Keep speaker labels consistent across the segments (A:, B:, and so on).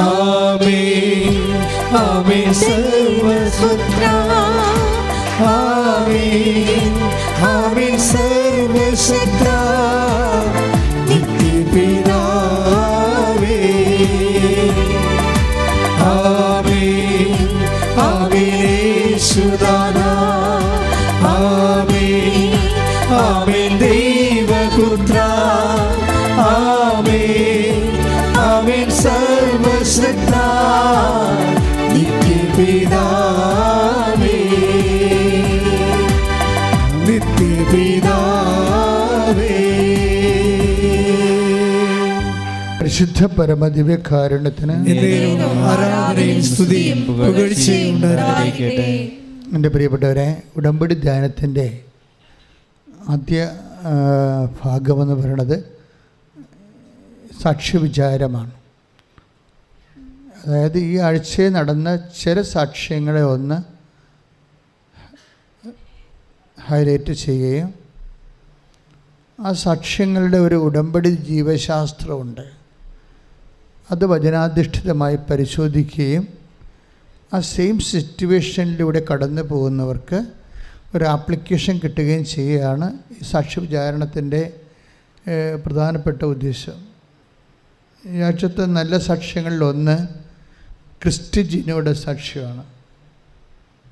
A: ആമേൻ ആമേൻ സർവപുത്ര ആമേൻ ആമേൻ സർവശക്ത നിത്യപിതാവേ ആമേൻ ആമേൻ യേശുദാതാ ആമേൻ ആമേൻ ദൈവപുത്ര ആമേൻ ആമേൻ സർവശക്ത നിത്യപിതാവേ നിത്യപിതാവേ.
B: പരിശുദ്ധ പരമദിവ്യകാരുണ്യത്തിന്
A: ആരാധനയും സ്തുതിയും പുകഴ്ചയും ഉണ്ടായിരിക്കട്ടെ.
B: എൻ്റെ പ്രിയപ്പെട്ടവരെ, ഉടമ്പടി ധ്യാനത്തിൻ്റെ ആദ്യ ഭാഗമെന്ന് പറയുന്നത് സാക്ഷ്യവിചാരമാണ്. അതായത് ഈ ആഴ്ചയിൽ നടന്ന ചില സാക്ഷ്യങ്ങളെ ഒന്ന് ഹൈലൈറ്റ് ചെയ്യുകയും ആ സാക്ഷ്യങ്ങളുടെ ഒരു ഉടമ്പടി ജീവശാസ്ത്രമുണ്ട്, അത് വചനാധിഷ്ഠിതമായി പരിശോധിക്കുകയും ആ സെയിം സിറ്റുവേഷനിലൂടെ കടന്നു പോകുന്നവർക്ക് ഒരു ആപ്ലിക്കേഷൻ കിട്ടുകയും ചെയ്യുകയാണ് ഈ സാക്ഷ്യവിചാരണത്തിൻ്റെ പ്രധാനപ്പെട്ട ഉദ്ദേശം. ഈ ആഴ്ചത്തെ നല്ല സാക്ഷ്യങ്ങളിലൊന്ന് ക്രിസ്റ്റി ജിനോയുടെ സാക്ഷ്യമാണ്.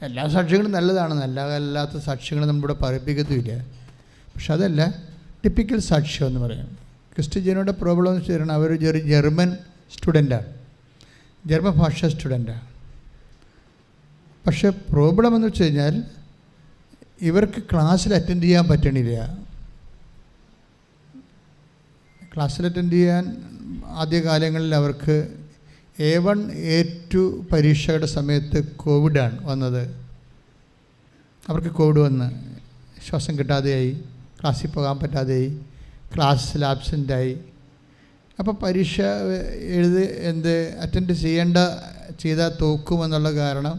B: എല്ലാ സാക്ഷ്യങ്ങളും നല്ലതാണ്, അല്ലാത്ത സാക്ഷ്യങ്ങൾ നമ്മളിവിടെ പറയിപ്പിക്കത്തുമില്ല. പക്ഷെ അതല്ല ടിപ്പിക്കൽ സാക്ഷ്യം എന്ന് പറയും. ക്രിസ്റ്റി ജിനോയുടെ പ്രോബ്ലം എന്ന് വെച്ചാൽ അവർ ഒരു ജർമ്മൻ സ്റ്റുഡൻ്റാണ്, ജർമ്മൻ ഭാഷ സ്റ്റുഡൻ്റാണ്. പക്ഷേ പ്രോബ്ലം എന്ന് വെച്ച് കഴിഞ്ഞാൽ ഇവർക്ക് ക്ലാസ്സിൽ അറ്റൻഡ് ചെയ്യാൻ പറ്റണില്ല. ക്ലാസ്സിൽ അറ്റൻഡ് ചെയ്യാൻ ആദ്യകാലങ്ങളിൽ അവർക്ക് A1 A2 പരീക്ഷയുടെ സമയത്ത് കോവിഡാണ് വന്നത്. അവർക്ക് കോവിഡ് വന്ന് ശ്വാസം കിട്ടാതെയായി, ക്ലാസ്സിൽ പോകാൻ പറ്റാതെയായി, ക്ലാസ്സിൽ ആബ്സെൻ്റായി. അപ്പോൾ പരീക്ഷ അറ്റൻഡ് ചെയ്താൽ തോക്കുമെന്നുള്ള കാരണം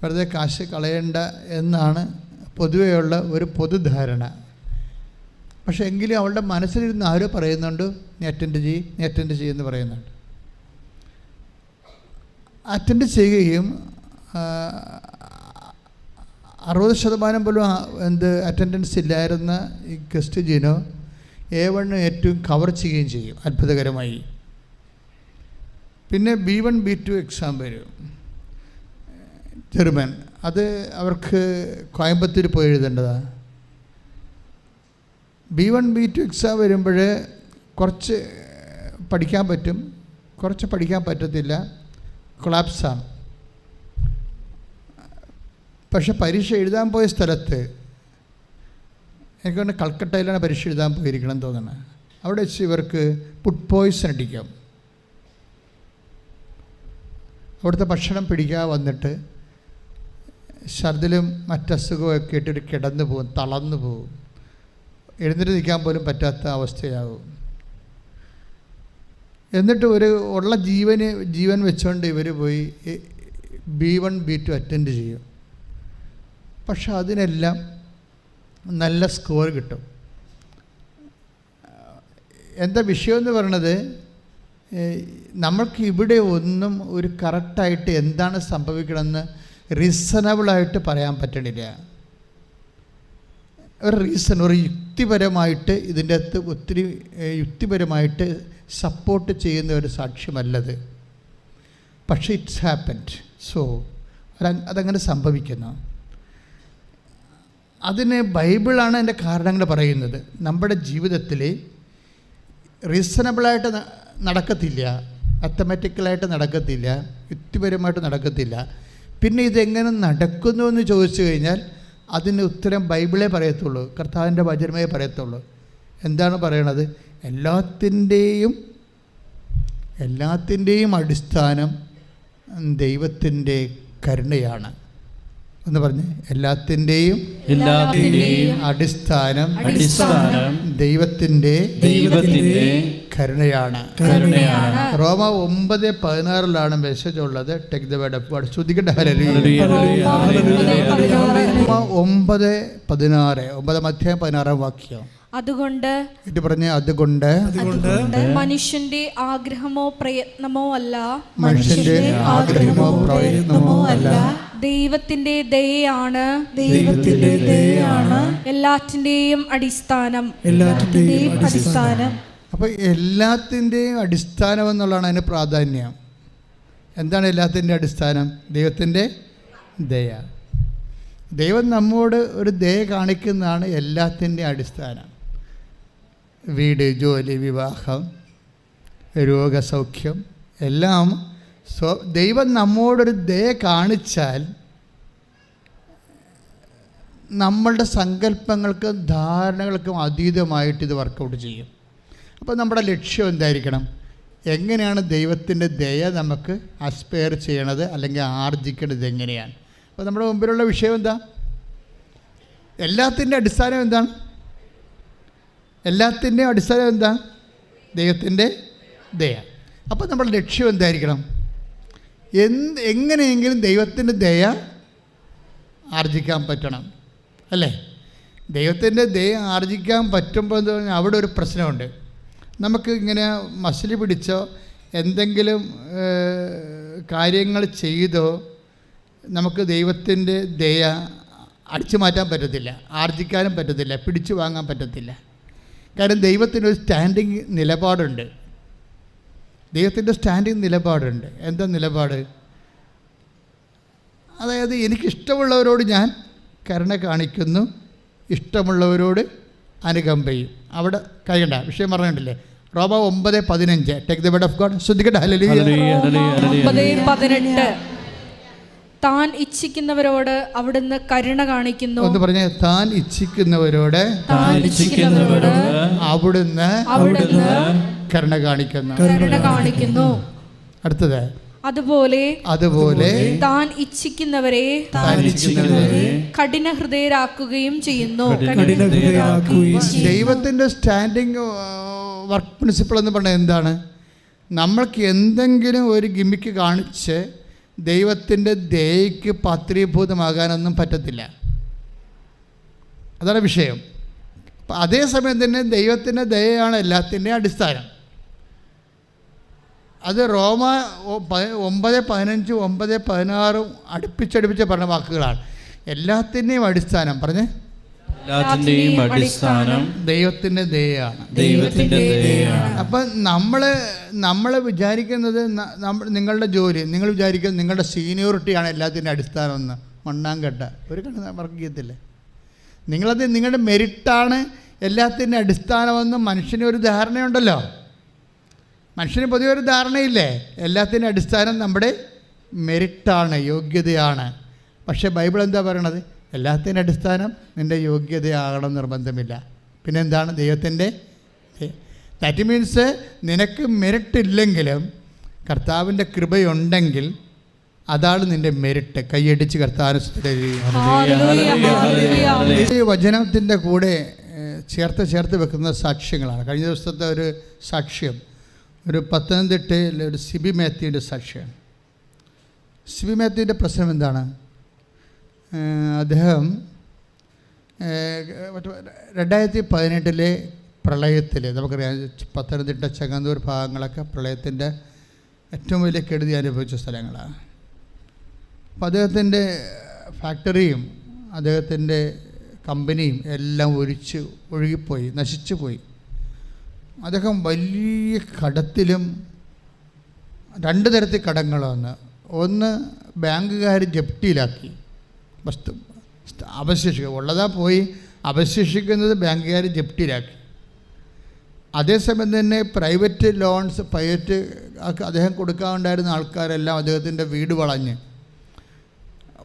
B: വെറുതെ കാശ് കളയണ്ട എന്നാണ് പൊതുവെയുള്ള ഒരു പൊതുധാരണ. പക്ഷേ എങ്കിലും അവളുടെ മനസ്സിലിരുന്ന് ആരോ പറയുന്നുണ്ട്, നീ അറ്റൻഡ് ചെയ്യുമെന്ന് പറയുന്നുണ്ട്. അറ്റൻഡ് ചെയ്യുകയും 60% പോലും അറ്റൻഡൻസ് ഇല്ലായിരുന്ന ഈ ക്രിസ്റ്റി ജിനോ A1 ഏറ്റവും കവർ ചെയ്യുകയും ചെയ്യും അത്ഭുതകരമായി. പിന്നെ B1 B2 എക്സാം വരും, ജർമ്മൻ. അത് അവർക്ക് കോയമ്പത്തൂർ പോയി എഴുതേണ്ടതാണ്. B1 B2 എക്സാം വരുമ്പോൾ കുറച്ച് പഠിക്കാൻ പറ്റും, കുറച്ച് പഠിക്കാൻ പറ്റത്തില്ല, കൊളാപ്സാണ്. പക്ഷെ പരീക്ഷ എഴുതാൻ പോയ സ്ഥലത്ത് എനിക്കൊന്ന് കൽക്കട്ടയിലാണ് പരീക്ഷ എഴുതാൻ പോയിരിക്കണം തോന്നുന്നത്. അവിടെ വെച്ച് ഇവർക്ക് ഫുഡ് പോയ്സൺ അടിക്കാം. അവിടുത്തെ ഭക്ഷണം പിടിക്കാൻ വന്നിട്ട് ഛർദിലും മറ്റസുഖമൊക്കെ ഇട്ടിട്ട് കിടന്നു പോകും, തളർന്നു പോകും, എഴുന്നേറ്റ് നിൽക്കാൻ പോലും പറ്റാത്ത അവസ്ഥയാകും. എന്നിട്ട് ഉള്ള ജീവൻ വെച്ചുകൊണ്ട് ഇവർ പോയി B1 B2 അറ്റൻഡ് ചെയ്യും. പക്ഷെ അതിനെല്ലാം നല്ല സ്കോർ കിട്ടും. എന്താ വിഷയമെന്ന് പറയണത്, നമ്മൾക്ക് ഇവിടെ ഒന്നും ഒരു കറക്റ്റായിട്ട് എന്താണ് സംഭവിക്കണമെന്ന് റീസണബിളായിട്ട് പറയാൻ പറ്റണില്ല. ഒരു യുക്തിപരമായിട്ട് ഇതിൻ്റെ അകത്ത് ഒത്തിരി യുക്തിപരമായിട്ട് സപ്പോർട്ട് ചെയ്യുന്ന ഒരു സാക്ഷ്യമല്ലത്. പക്ഷേ ഇറ്റ്സ് ഹാപ്പൻഡ്. സോ അതങ്ങനെ സംഭവിക്കുന്നു. അതിന് ബൈബിളാണ് അതിൻ്റെ കാരണങ്ങൾ പറയുന്നത്. നമ്മുടെ ജീവിതത്തിൽ റീസണബിളായിട്ട് നടക്കത്തില്ല, അത്തമാറ്റിക്കലായിട്ട് നടക്കത്തില്ല, യുക്തിപരമായിട്ട് നടക്കത്തില്ല. പിന്നെ ഇതെങ്ങനെ നടക്കുന്നു എന്ന് ചോദിച്ചു കഴിഞ്ഞാൽ അതിന് ഉത്തരം ബൈബിളേ പറയത്തുള്ളൂ, കർത്താവിൻ്റെ വചനമേ പറയത്തുള്ളൂ. എന്താണ് പറയണത്? എല്ലാത്തിൻ്റെയും അടിസ്ഥാനം ദൈവത്തിൻ്റെ കരുണയാണ് എന്ന് പറഞ്ഞ്. എല്ലാത്തിൻ്റെയും അടിസ്ഥാനം ദൈവത്തിൻ്റെ കരുണയാണ്. റോമ 9:16 മെസ്സേജ് ഉള്ളത്. Take the word of God. ശ്രുതിക്കട്ടെ ഹല്ലേലൂയ. 9:16 9 അധ്യായം 16 വാക്യം.
C: അതുകൊണ്ട്
B: ഇത് പറഞ്ഞ അതുകൊണ്ട്
C: മനുഷ്യന്റെ ആഗ്രഹമോ പ്രയത്നമോ അല്ല,
B: മനുഷ്യന്റെ ആഗ്രഹമോ പ്രയത്നമോ അല്ല,
C: ദൈവത്തിന്റെ ദയയാണ് എല്ലാറ്റിന്റെയും അടിസ്ഥാനം.
B: അപ്പോൾ എല്ലാത്തിൻ്റെയും അടിസ്ഥാനം എന്നുള്ളതാണ് അതിന് പ്രാധാന്യം. എന്താണ് എല്ലാത്തിൻ്റെ അടിസ്ഥാനം? ദൈവത്തിൻ്റെ ദയ. ദൈവം നമ്മോട് ഒരു ദയ കാണിക്കുന്നതാണ് എല്ലാത്തിൻ്റെ അടിസ്ഥാനം. വീട്, ജോലി, വിവാഹം, രോഗസൗഖ്യം എല്ലാം ദൈവം നമ്മോടൊരു ദയ കാണിച്ചാൽ നമ്മളുടെ സങ്കല്പങ്ങൾക്കും ധാരണകൾക്കും അതീതമായിട്ട് ഇത് വർക്കൗട്ട് ചെയ്യും. അപ്പോൾ നമ്മുടെ ലക്ഷ്യം എന്തായിരിക്കണം? എങ്ങനെയാണ് ദൈവത്തിൻ്റെ ദയ നമുക്ക് അസ്പയർ ചെയ്യണത്, അല്ലെങ്കിൽ ആർജിക്കേണ്ടത് എങ്ങനെയാണ്? അപ്പോൾ നമ്മുടെ മുമ്പിലുള്ള വിഷയം എന്താ? എല്ലാത്തിൻ്റെ അടിസ്ഥാനം എന്താണ്? എല്ലാത്തിൻ്റെയും അടിസ്ഥാനം എന്താ? ദൈവത്തിൻ്റെ ദയ. അപ്പോൾ നമ്മുടെ ലക്ഷ്യം എന്തായിരിക്കണം? എങ്ങനെയെങ്കിലും ദൈവത്തിൻ്റെ ദയ ആർജിക്കാൻ പറ്റണം, അല്ലേ? ദൈവത്തിൻ്റെ ദയ ആർജിക്കാൻ പറ്റുമ്പോൾ എന്ന് പറഞ്ഞാൽ അവിടെ ഒരു പ്രശ്നമുണ്ട്. നമുക്ക് ഇങ്ങനെ മസിൽ പിടിച്ചോ എന്തെങ്കിലും കാര്യങ്ങൾ ചെയ്തോ നമുക്ക് ദൈവത്തിൻ്റെ ദയ അടിച്ചു മാറ്റാൻ പറ്റത്തില്ല, ആർജിക്കാനും പറ്റത്തില്ല, പിടിച്ചു വാങ്ങാൻ പറ്റത്തില്ല. കാരണം ദൈവത്തിനൊരു സ്റ്റാൻഡിങ് നിലപാടുണ്ട്. ദൈവത്തിൻ്റെ സ്റ്റാൻഡിങ് നിലപാടുണ്ട്. എന്താ നിലപാട്? അതായത് എനിക്കിഷ്ടമുള്ളവരോട് ഞാൻ കരുണ കാണിക്കുന്നു, ഇഷ്ടമുള്ളവരോട് അനുകമ്പയും. അവിടെ കഴിയണ്ട വിഷയം പറഞ്ഞിട്ടില്ലേ? റോമ 9:15. Take the word of God. ശ്രദ്ധിക്കട്ടെ. ഹല്ലേലൂയ.
C: 9:18. താൻ ഇച്ഛിക്കുന്നവരോട് അവിടുന്ന് കരുണ കാണിക്കുന്നു.
B: ഒന്ന് പറഞ്ഞേ. താൻ ഇച്ഛിക്കുന്നവരോട് അവിടുന്ന് കരുണ കാണിക്കുന്നു. അടുത്തത് അതുപോലെ താൻ ഇച്ഛിക്കുന്നവരെ കഠിന ഹൃദയരാക്കുകയും ചെയ്യുന്നു. ദൈവത്തിൻ്റെ സ്റ്റാൻഡിങ് വർക്ക് പ്രിൻസിപ്പിൾ എന്ന് പറഞ്ഞാൽ എന്താണ്? നമ്മൾക്ക് എന്തെങ്കിലും ഒരു ഗിമ്മിക്ക് കാണിച്ച് ദൈവത്തിൻ്റെ ദയയ്ക്ക് പാത്രീഭൂതമാകാനൊന്നും പറ്റത്തില്ല. അതാണ് വിഷയം. അപ്പം അതേസമയം തന്നെ ദൈവത്തിൻ്റെ ദയയാണ് എല്ലാത്തിൻ്റെയും അടിസ്ഥാനം. അത് റോമ 9:15 9:16 അടുപ്പിച്ചടുപ്പിച്ച് പറഞ്ഞ വാക്കുകളാണ്. എല്ലാത്തിൻ്റെയും അടിസ്ഥാനം പറഞ്ഞേ. ദൈവത്തിൻ്റെ ദയയാണ്. അപ്പം നമ്മൾ വിചാരിക്കുന്നത് നിങ്ങളുടെ ജോലി, നിങ്ങൾ വിചാരിക്കുന്നത് നിങ്ങളുടെ സീനിയോറിറ്റിയാണ് എല്ലാത്തിൻ്റെ അടിസ്ഥാനം എന്ന്. മണ്ണാങ്കട്ട ഒരു കണ്ണ് വർക്ക് ചെയ്യത്തില്ലേ? നിങ്ങളത് നിങ്ങളുടെ മെരിറ്റാണ് എല്ലാത്തിൻ്റെ അടിസ്ഥാനമെന്ന് മനുഷ്യന് ഒരു ധാരണയുണ്ടല്ലോ. മനുഷ്യന് പൊതുവെ ഒരു ധാരണയില്ലേ? എല്ലാത്തിൻ്റെ അടിസ്ഥാനം നമ്മുടെ മെരിറ്റാണ്, യോഗ്യതയാണ്. പക്ഷേ ബൈബിൾ എന്താ പറയണത്? എല്ലാത്തിൻ്റെ അടിസ്ഥാനം നിൻ്റെ യോഗ്യതയാകണം നിർബന്ധമില്ല. പിന്നെന്താണ്? ദൈവത്തിൻ്റെ. ദാറ്റ് മീൻസ് നിനക്ക് മെരിറ്റ് ഇല്ലെങ്കിലും കർത്താവിൻ്റെ കൃപയുണ്ടെങ്കിൽ അതാണ് നിൻ്റെ മെരിറ്റ്. കൈയടിച്ച് കർത്താവിനെ ഈ വചനത്തിൻ്റെ കൂടെ ചേർത്ത് വെക്കുന്ന സാക്ഷ്യങ്ങളാണ്. കഴിഞ്ഞ ദിവസത്തെ ഒരു സാക്ഷ്യം ഒരു പത്തനംതിട്ടയിലെ ഒരു സിബി മാത്യുവിൻ്റെ സാക്ഷ്യമാണ്. സിബി മാത്യുവിൻ്റെ പ്രശ്നം എന്താണ്? അദ്ദേഹം 2018 പ്രളയത്തിൽ, നമുക്കറിയാം പത്തനംതിട്ട ചെങ്ങന്നൂർ ഭാഗങ്ങളൊക്കെ പ്രളയത്തിൻ്റെ ഏറ്റവും വലിയ കെടുതി അനുഭവിച്ച സ്ഥലങ്ങളാണ്. അപ്പോൾ അദ്ദേഹത്തിൻ്റെ ഫാക്ടറിയും അദ്ദേഹത്തിൻ്റെ കമ്പനിയും എല്ലാം ഒഴുകിപ്പോയി, നശിച്ചു പോയി. അദ്ദേഹം വലിയ കടത്തിലും, 2 തരത്തിൽ കടങ്ങൾ വന്ന്. ഒന്ന് ബാങ്കുകാർ ജപ്തിയിലാക്കി, വസ്തു ഉള്ളതാ പോയി, അവശേഷിക്കുന്നത് ബാങ്കുകാർ ജപ്തിയിലാക്കി. അതേസമയം തന്നെ പ്രൈവറ്റ് ലോൺസ് അദ്ദേഹം കൊടുക്കാനുണ്ടായിരുന്ന ആൾക്കാരെല്ലാം അദ്ദേഹത്തിൻ്റെ വീട് വളഞ്ഞ്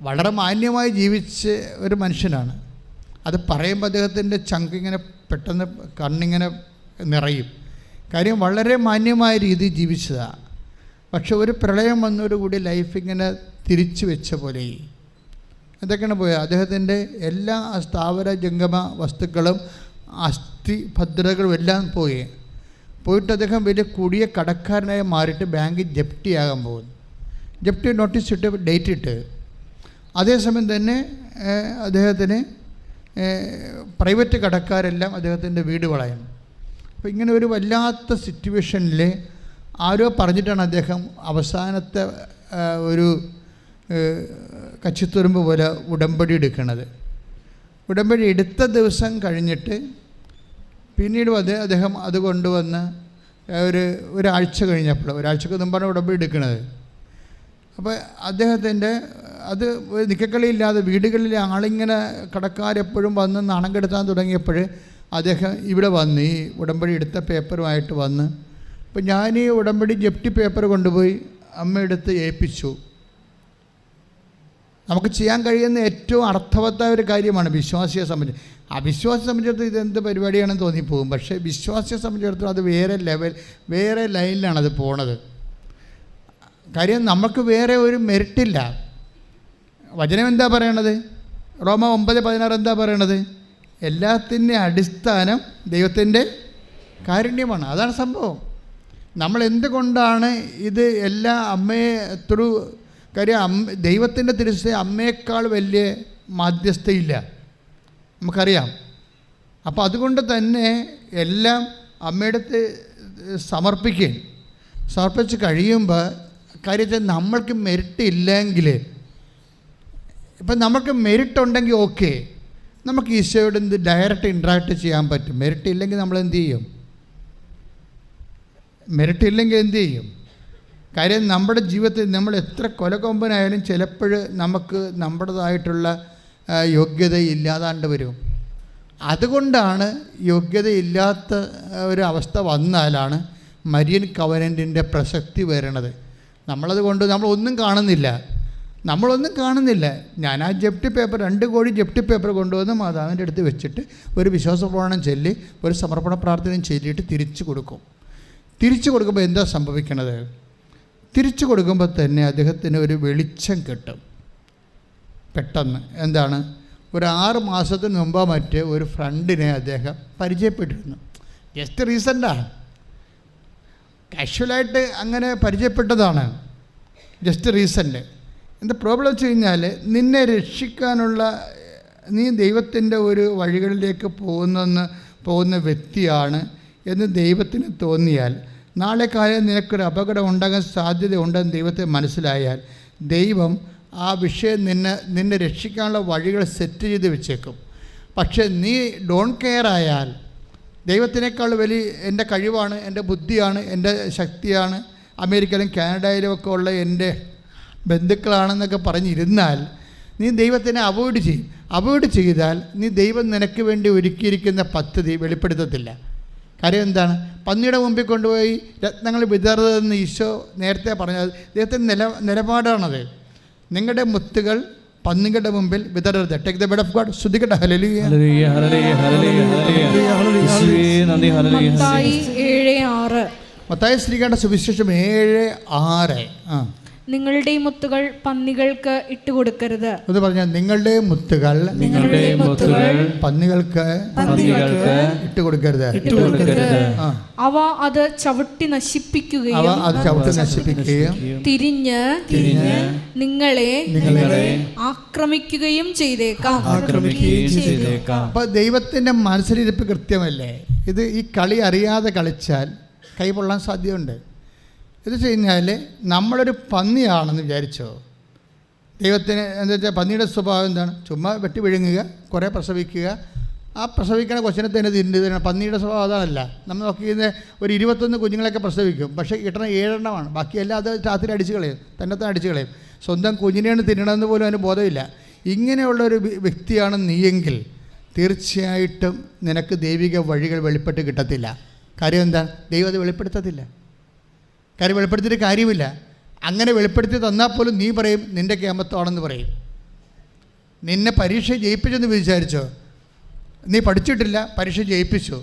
B: വളരെ മാന്യമായി ജീവിച്ച് ഒരു മനുഷ്യനാണ്. അത് പറയുമ്പോൾ അദ്ദേഹത്തിൻ്റെ ചങ്കിങ്ങനെ പെട്ടെന്ന് കണ്ണിങ്ങനെ നിറയും. കാര്യം വളരെ മാന്യമായ രീതിയിൽ ജീവിച്ചതാണ്. പക്ഷെ ഒരു പ്രളയം വന്നതോടുകൂടി ലൈഫ് ഇങ്ങനെ തിരിച്ചു വെച്ച പോലെ എന്തൊക്കെയാണ് പോയത്? അദ്ദേഹത്തിൻ്റെ എല്ലാ സ്ഥാവര ജംഗമ വസ്തുക്കളും അസ്ഥി ഭദ്രതകളും എല്ലാം പോയിട്ട് അദ്ദേഹം വലിയ കൂടിയ കടക്കാരനായി മാറിയിട്ട് ബാങ്ക് ജപ്തിയാകാൻ പോകുന്നു. ജപ്തി നോട്ടീസ് ഇട്ട് ഡേറ്റ് ഇട്ട്. അതേസമയം തന്നെ അദ്ദേഹത്തിന് പ്രൈവറ്റ് കടക്കാരെല്ലാം അദ്ദേഹത്തിൻ്റെ വീട് വളയും. അപ്പോൾ ഇങ്ങനെ ഒരു വല്ലാത്ത സിറ്റുവേഷനിൽ ആരോ പറഞ്ഞിട്ടാണ് അദ്ദേഹം അവസാനത്തെ ഒരു കച്ചിത്തുരുമ്പ് പോലെ ഉടമ്പടി എടുക്കുന്നത്. ഉടമ്പടി എടുത്ത ദിവസം കഴിഞ്ഞിട്ട് പിന്നീട് അദ്ദേഹം അത് കൊണ്ടുവന്ന് ഒരാഴ്ച കഴിഞ്ഞപ്പോൾ, ഒരാഴ്ചക്ക് മുമ്പാണ് ഉടമ്പടി എടുക്കുന്നത്. അപ്പോൾ അദ്ദേഹത്തിൻ്റെ അത് നിക്കക്കളിയില്ലാതെ വീടുകളിൽ ആളിങ്ങനെ കടക്കാരെപ്പോഴും വന്ന് നാണം കെടുത്താൻ തുടങ്ങിയപ്പോൾ അദ്ദേഹം ഇവിടെ വന്ന് ഈ ഉടമ്പടി എടുത്ത പേപ്പറുമായിട്ട് വന്ന്, അപ്പോൾ ഞാൻ ഈ ഉടമ്പടി ജപ്തി പേപ്പർ കൊണ്ടുപോയി അമ്മയെടുത്ത് ഏൽപ്പിച്ചു. നമുക്ക് ചെയ്യാൻ കഴിയുന്ന ഏറ്റവും അർത്ഥവത്തായ ഒരു കാര്യമാണ് വിശ്വാസിയെ സംബന്ധിച്ച്. അവിശ്വാസിയെ സംബന്ധിച്ചിടത്തോളം ഇതെന്ത് പരിപാടിയാണെന്ന് തോന്നിപ്പോകും. പക്ഷേ വിശ്വാസിയെ സംബന്ധിച്ചിടത്തോളം അത് വേറെ ലൈനിലാണ് അത് പോണത്. കാര്യം നമുക്ക് വേറെ ഒരു മെറിറ്റില്ല. വചനം എന്താ പറയണത്? റോമ 9:16 എന്താ പറയണത്? എല്ലാത്തിൻ്റെ അടിസ്ഥാനം ദൈവത്തിൻ്റെ കാരുണ്യമാണ്. അതാണ് സംഭവം. നമ്മൾ എന്തുകൊണ്ടാണ് ഇത് എല്ലാ അമ്മയെ ത്രൂ, കാര്യം ദൈവത്തിൻ്റെ തിരുസഭ അമ്മയേക്കാൾ വലിയ മാധ്യസ്ഥയില്ല, നമുക്കറിയാം. അപ്പോൾ അതുകൊണ്ട് തന്നെ എല്ലാം അമ്മയുടെ അടുത്ത് സമർപ്പിച്ച് കഴിയുമ്പോൾ കാര്യത്തിൽ നമ്മൾക്ക് മെറിറ്റ് ഇല്ലെങ്കിൽ, ഇപ്പം നമുക്ക് മെറിറ്റ് ഉണ്ടെങ്കിൽ ഓക്കെ, നമുക്ക് ഈശോയോട് ഡയറക്റ്റ് ഇൻട്രാക്ട് ചെയ്യാൻ പറ്റും. മെറിറ്റ് ഇല്ലെങ്കിൽ നമ്മൾ എന്ത് ചെയ്യും? കാര്യം നമ്മുടെ ജീവിതത്തിൽ നമ്മൾ എത്ര കൊലകൊമ്പനായാലും ചിലപ്പോൾ നമുക്ക് നമ്മുടേതായിട്ടുള്ള യോഗ്യത ഇല്ലാതാണ്ട് വരും. അതുകൊണ്ടാണ് യോഗ്യതയില്ലാത്ത ഒരു അവസ്ഥ വന്നാലാണ് മരിയൻ കവനൻറ്റിൻ്റെ പ്രസക്തി വരണത്. നമ്മളതുകൊണ്ട് നമ്മളൊന്നും കാണുന്നില്ല. ഞാൻ ആ ജപ്തി പേപ്പർ 2 കോടി ജപ്തി പേപ്പർ കൊണ്ടുവന്ന് മാതാവിൻ്റെ അടുത്ത് വെച്ചിട്ട് ഒരു വിശ്വാസ പ്രമാണം ചൊല്ലി ഒരു സമർപ്പണ പ്രാർത്ഥനയും ചൊല്ലിയിട്ട് തിരിച്ചു കൊടുക്കുമ്പോൾ എന്താ സംഭവിക്കണത്? തിരിച്ചു കൊടുക്കുമ്പോൾ തന്നെ അദ്ദേഹത്തിന് ഒരു വെളിച്ചം കിട്ടും പെട്ടെന്ന്. എന്താണ്? ഒരു 6 മാസത്തിന് മുമ്പ് മറ്റ് ഒരു ഫ്രണ്ടിനെ അദ്ദേഹം പരിചയപ്പെട്ടിരുന്നു. ജസ്റ്റ് റീസെൻ്റാണ്, കാഷ്വലായിട്ട് അങ്ങനെ പരിചയപ്പെട്ടതാണ്, ജസ്റ്റ് റീസെൻ്റ്. എന്താ പ്രോബ്ലം വെച്ച് കഴിഞ്ഞാൽ, നിന്നെ രക്ഷിക്കാനുള്ള നീ ദൈവത്തിൻ്റെ ഒരു വഴികളിലേക്ക് പോകുന്ന വ്യക്തിയാണ് എന്ന് ദൈവത്തിന് തോന്നിയാൽ, നാളെ കാലം നിനക്കൊരു അപകടം ഉണ്ടാകാൻ സാധ്യതയുണ്ടെന്ന് ദൈവത്തെ മനസ്സിലായാൽ, ദൈവം ആ വിഷയം നിന്നെ രക്ഷിക്കാനുള്ള വഴികൾ സെറ്റ് ചെയ്ത് വെച്ചേക്കും. പക്ഷേ നീ ഡോണ്ട് കെയർ ആയാൽ, ദൈവത്തിനേക്കാൾ വലിയ എൻ്റെ കഴിവാണ്, എൻ്റെ ബുദ്ധിയാണ്, എൻ്റെ ശക്തിയാണ്, അമേരിക്കയിലും കാനഡയിലും ഒക്കെ ഉള്ള എൻ്റെ ബന്ധുക്കളാണെന്നൊക്കെ പറഞ്ഞിരുന്നാൽ നീ ദൈവത്തിനെ അവോയ്ഡ് ചെയ്താൽ നീ ദൈവം നിനക്ക് വേണ്ടി ഒരുക്കിയിരിക്കുന്ന പദ്ധതി വെളിപ്പെടുത്തത്തില്ല. കാര്യം എന്താണ്? പന്നിയുടെ മുമ്പിൽ കൊണ്ടുപോയി രത്നങ്ങൾ വിതറുന്നതെന്ന് ഈശോ നേരത്തെ പറഞ്ഞത് ദൈവത്തിൻ്റെ നിലപാടാണത്. നിങ്ങളുടെ മുത്തുകൾ പന്നികളുടെ മുമ്പിൽ വിതറരുത്. Take the bed of God. ശ്രുതികട്ടെ. ഹല്ലേലൂയ. മത്തായി ശ്രീകണ്ഠ സുവിശേഷം 7:6.
C: നിങ്ങളുടെ മുത്തുകൾ പന്നികൾക്ക് ഇട്ടുകൊടുക്കരുത്.
B: അത് പറഞ്ഞാൽ നിങ്ങളുടെ മുത്തുകൾ പന്നികൾക്ക് ഇട്ടുകൊടുക്കരുത്.
C: അവ അത് ചവിട്ടി നശിപ്പിക്കുകയും തിരിഞ്ഞ് നിങ്ങളെ ആക്രമിക്കുകയും ചെയ്തേക്കാം.
B: അപ്പൊ ദൈവത്തിന്റെ മനസ്സിലിരിപ്പ് കൃത്യമല്ലേ? ഇത് ഈ കളി അറിയാതെ കളിച്ചാൽ കൈ പൊള്ളാൻ സാധ്യതയുണ്ട്. ഇത് വെച്ച് കഴിഞ്ഞാൽ നമ്മളൊരു പന്നിയാണെന്ന് വിചാരിച്ചോ. ദൈവത്തിന് എന്താ വെച്ചാൽ പന്നിയുടെ സ്വഭാവം എന്താണ്? ചുമ്മാ വെട്ടി വിഴുങ്ങുക, കുറേ പ്രസവിക്കുക. ആ പ്രസവിക്കണ കൊച്ചിനെ തന്നെ തിന്നുക. പന്നിയുടെ സ്വഭാവം അതാണല്ല. നമ്മൾ നോക്കിയിരുന്ന ഒരു 21 കുഞ്ഞുങ്ങളൊക്കെ പ്രസവിക്കും, പക്ഷേ കിട്ടണ 7 എണ്ണമാണ്. ബാക്കിയെല്ലാം അത് രാത്രി അടിച്ചു കളയും, തന്നെത്താൻ അടിച്ചു കളയും. സ്വന്തം കുഞ്ഞിനെയാണ് തിന്നണമെന്ന് പോലും അതിന് ബോധമില്ല. ഇങ്ങനെയുള്ളൊരു വ്യക്തിയാണ് നീയെങ്കിൽ തീർച്ചയായിട്ടും നിനക്ക് ദൈവിക വഴികൾ വെളിപ്പെട്ട് കിട്ടത്തില്ല. കാര്യം എന്താണ്? ദൈവം അത് വെളിപ്പെടുത്തത്തില്ല. കാര്യം വെളിപ്പെടുത്തിയിട്ട് കാര്യമില്ല. അങ്ങനെ വെളിപ്പെടുത്തി തന്നാൽ പോലും നീ പറയും നിൻ്റെ കേമത്വമാണെന്ന് പറയും. നിന്നെ പരീക്ഷ ജയിപ്പിച്ചെന്ന് വിചാരിച്ചോ? നീ പഠിച്ചിട്ടില്ല, പരീക്ഷ ജയിപ്പിച്ചു.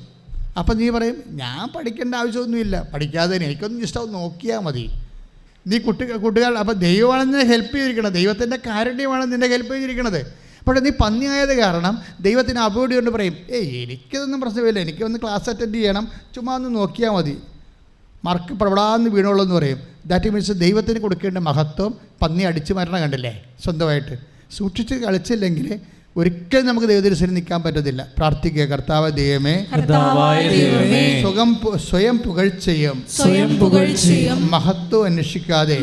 B: അപ്പം നീ പറയും ഞാൻ പഠിക്കേണ്ട ആവശ്യമൊന്നുമില്ല, പഠിക്കാതെ എനിക്കൊന്നും ഇഷ്ടം നോക്കിയാൽ മതി. നീ കുട്ടികൾ അപ്പം ദൈവമാണ് നിന്നെ ഹെൽപ്പ് ചെയ്തിരിക്കണത്, ദൈവത്തിൻ്റെ കാരുണ്യമാണ് നിന്നെ ഹെൽപ്പ് ചെയ്തിരിക്കണത്. പക്ഷേ നീ പന്നിയായത് കാരണം ദൈവത്തിന് അവോയ്ഡ് കൊണ്ട് പറയും എനിക്കതൊന്നും പ്രശ്നമില്ല, എനിക്കൊന്ന് ക്ലാസ് അറ്റൻഡ് ചെയ്യണം, ചുമ്മാ ഒന്ന് നോക്കിയാൽ മതി, മാർക്ക് പ്രവടാന്ന് വീണുള്ളൂ എന്ന് പറയും. ദാറ്റ് മീൻസ് ദൈവത്തിന് കൊടുക്കേണ്ട മഹത്വം പന്നി അടിച്ചു മരണം കണ്ടില്ലേ? സ്വന്തമായിട്ട് സൂക്ഷിച്ച് കളിച്ചില്ലെങ്കിൽ ഒരിക്കലും നമുക്ക് ദൈവദർശനം നിൽക്കാൻ പറ്റത്തില്ല. പ്രാർത്ഥിക്കുക, കർത്താവ് ദൈവമേ, സ്വയം പുകഴ്ചയും മഹത്വം അന്വേഷിക്കാതെ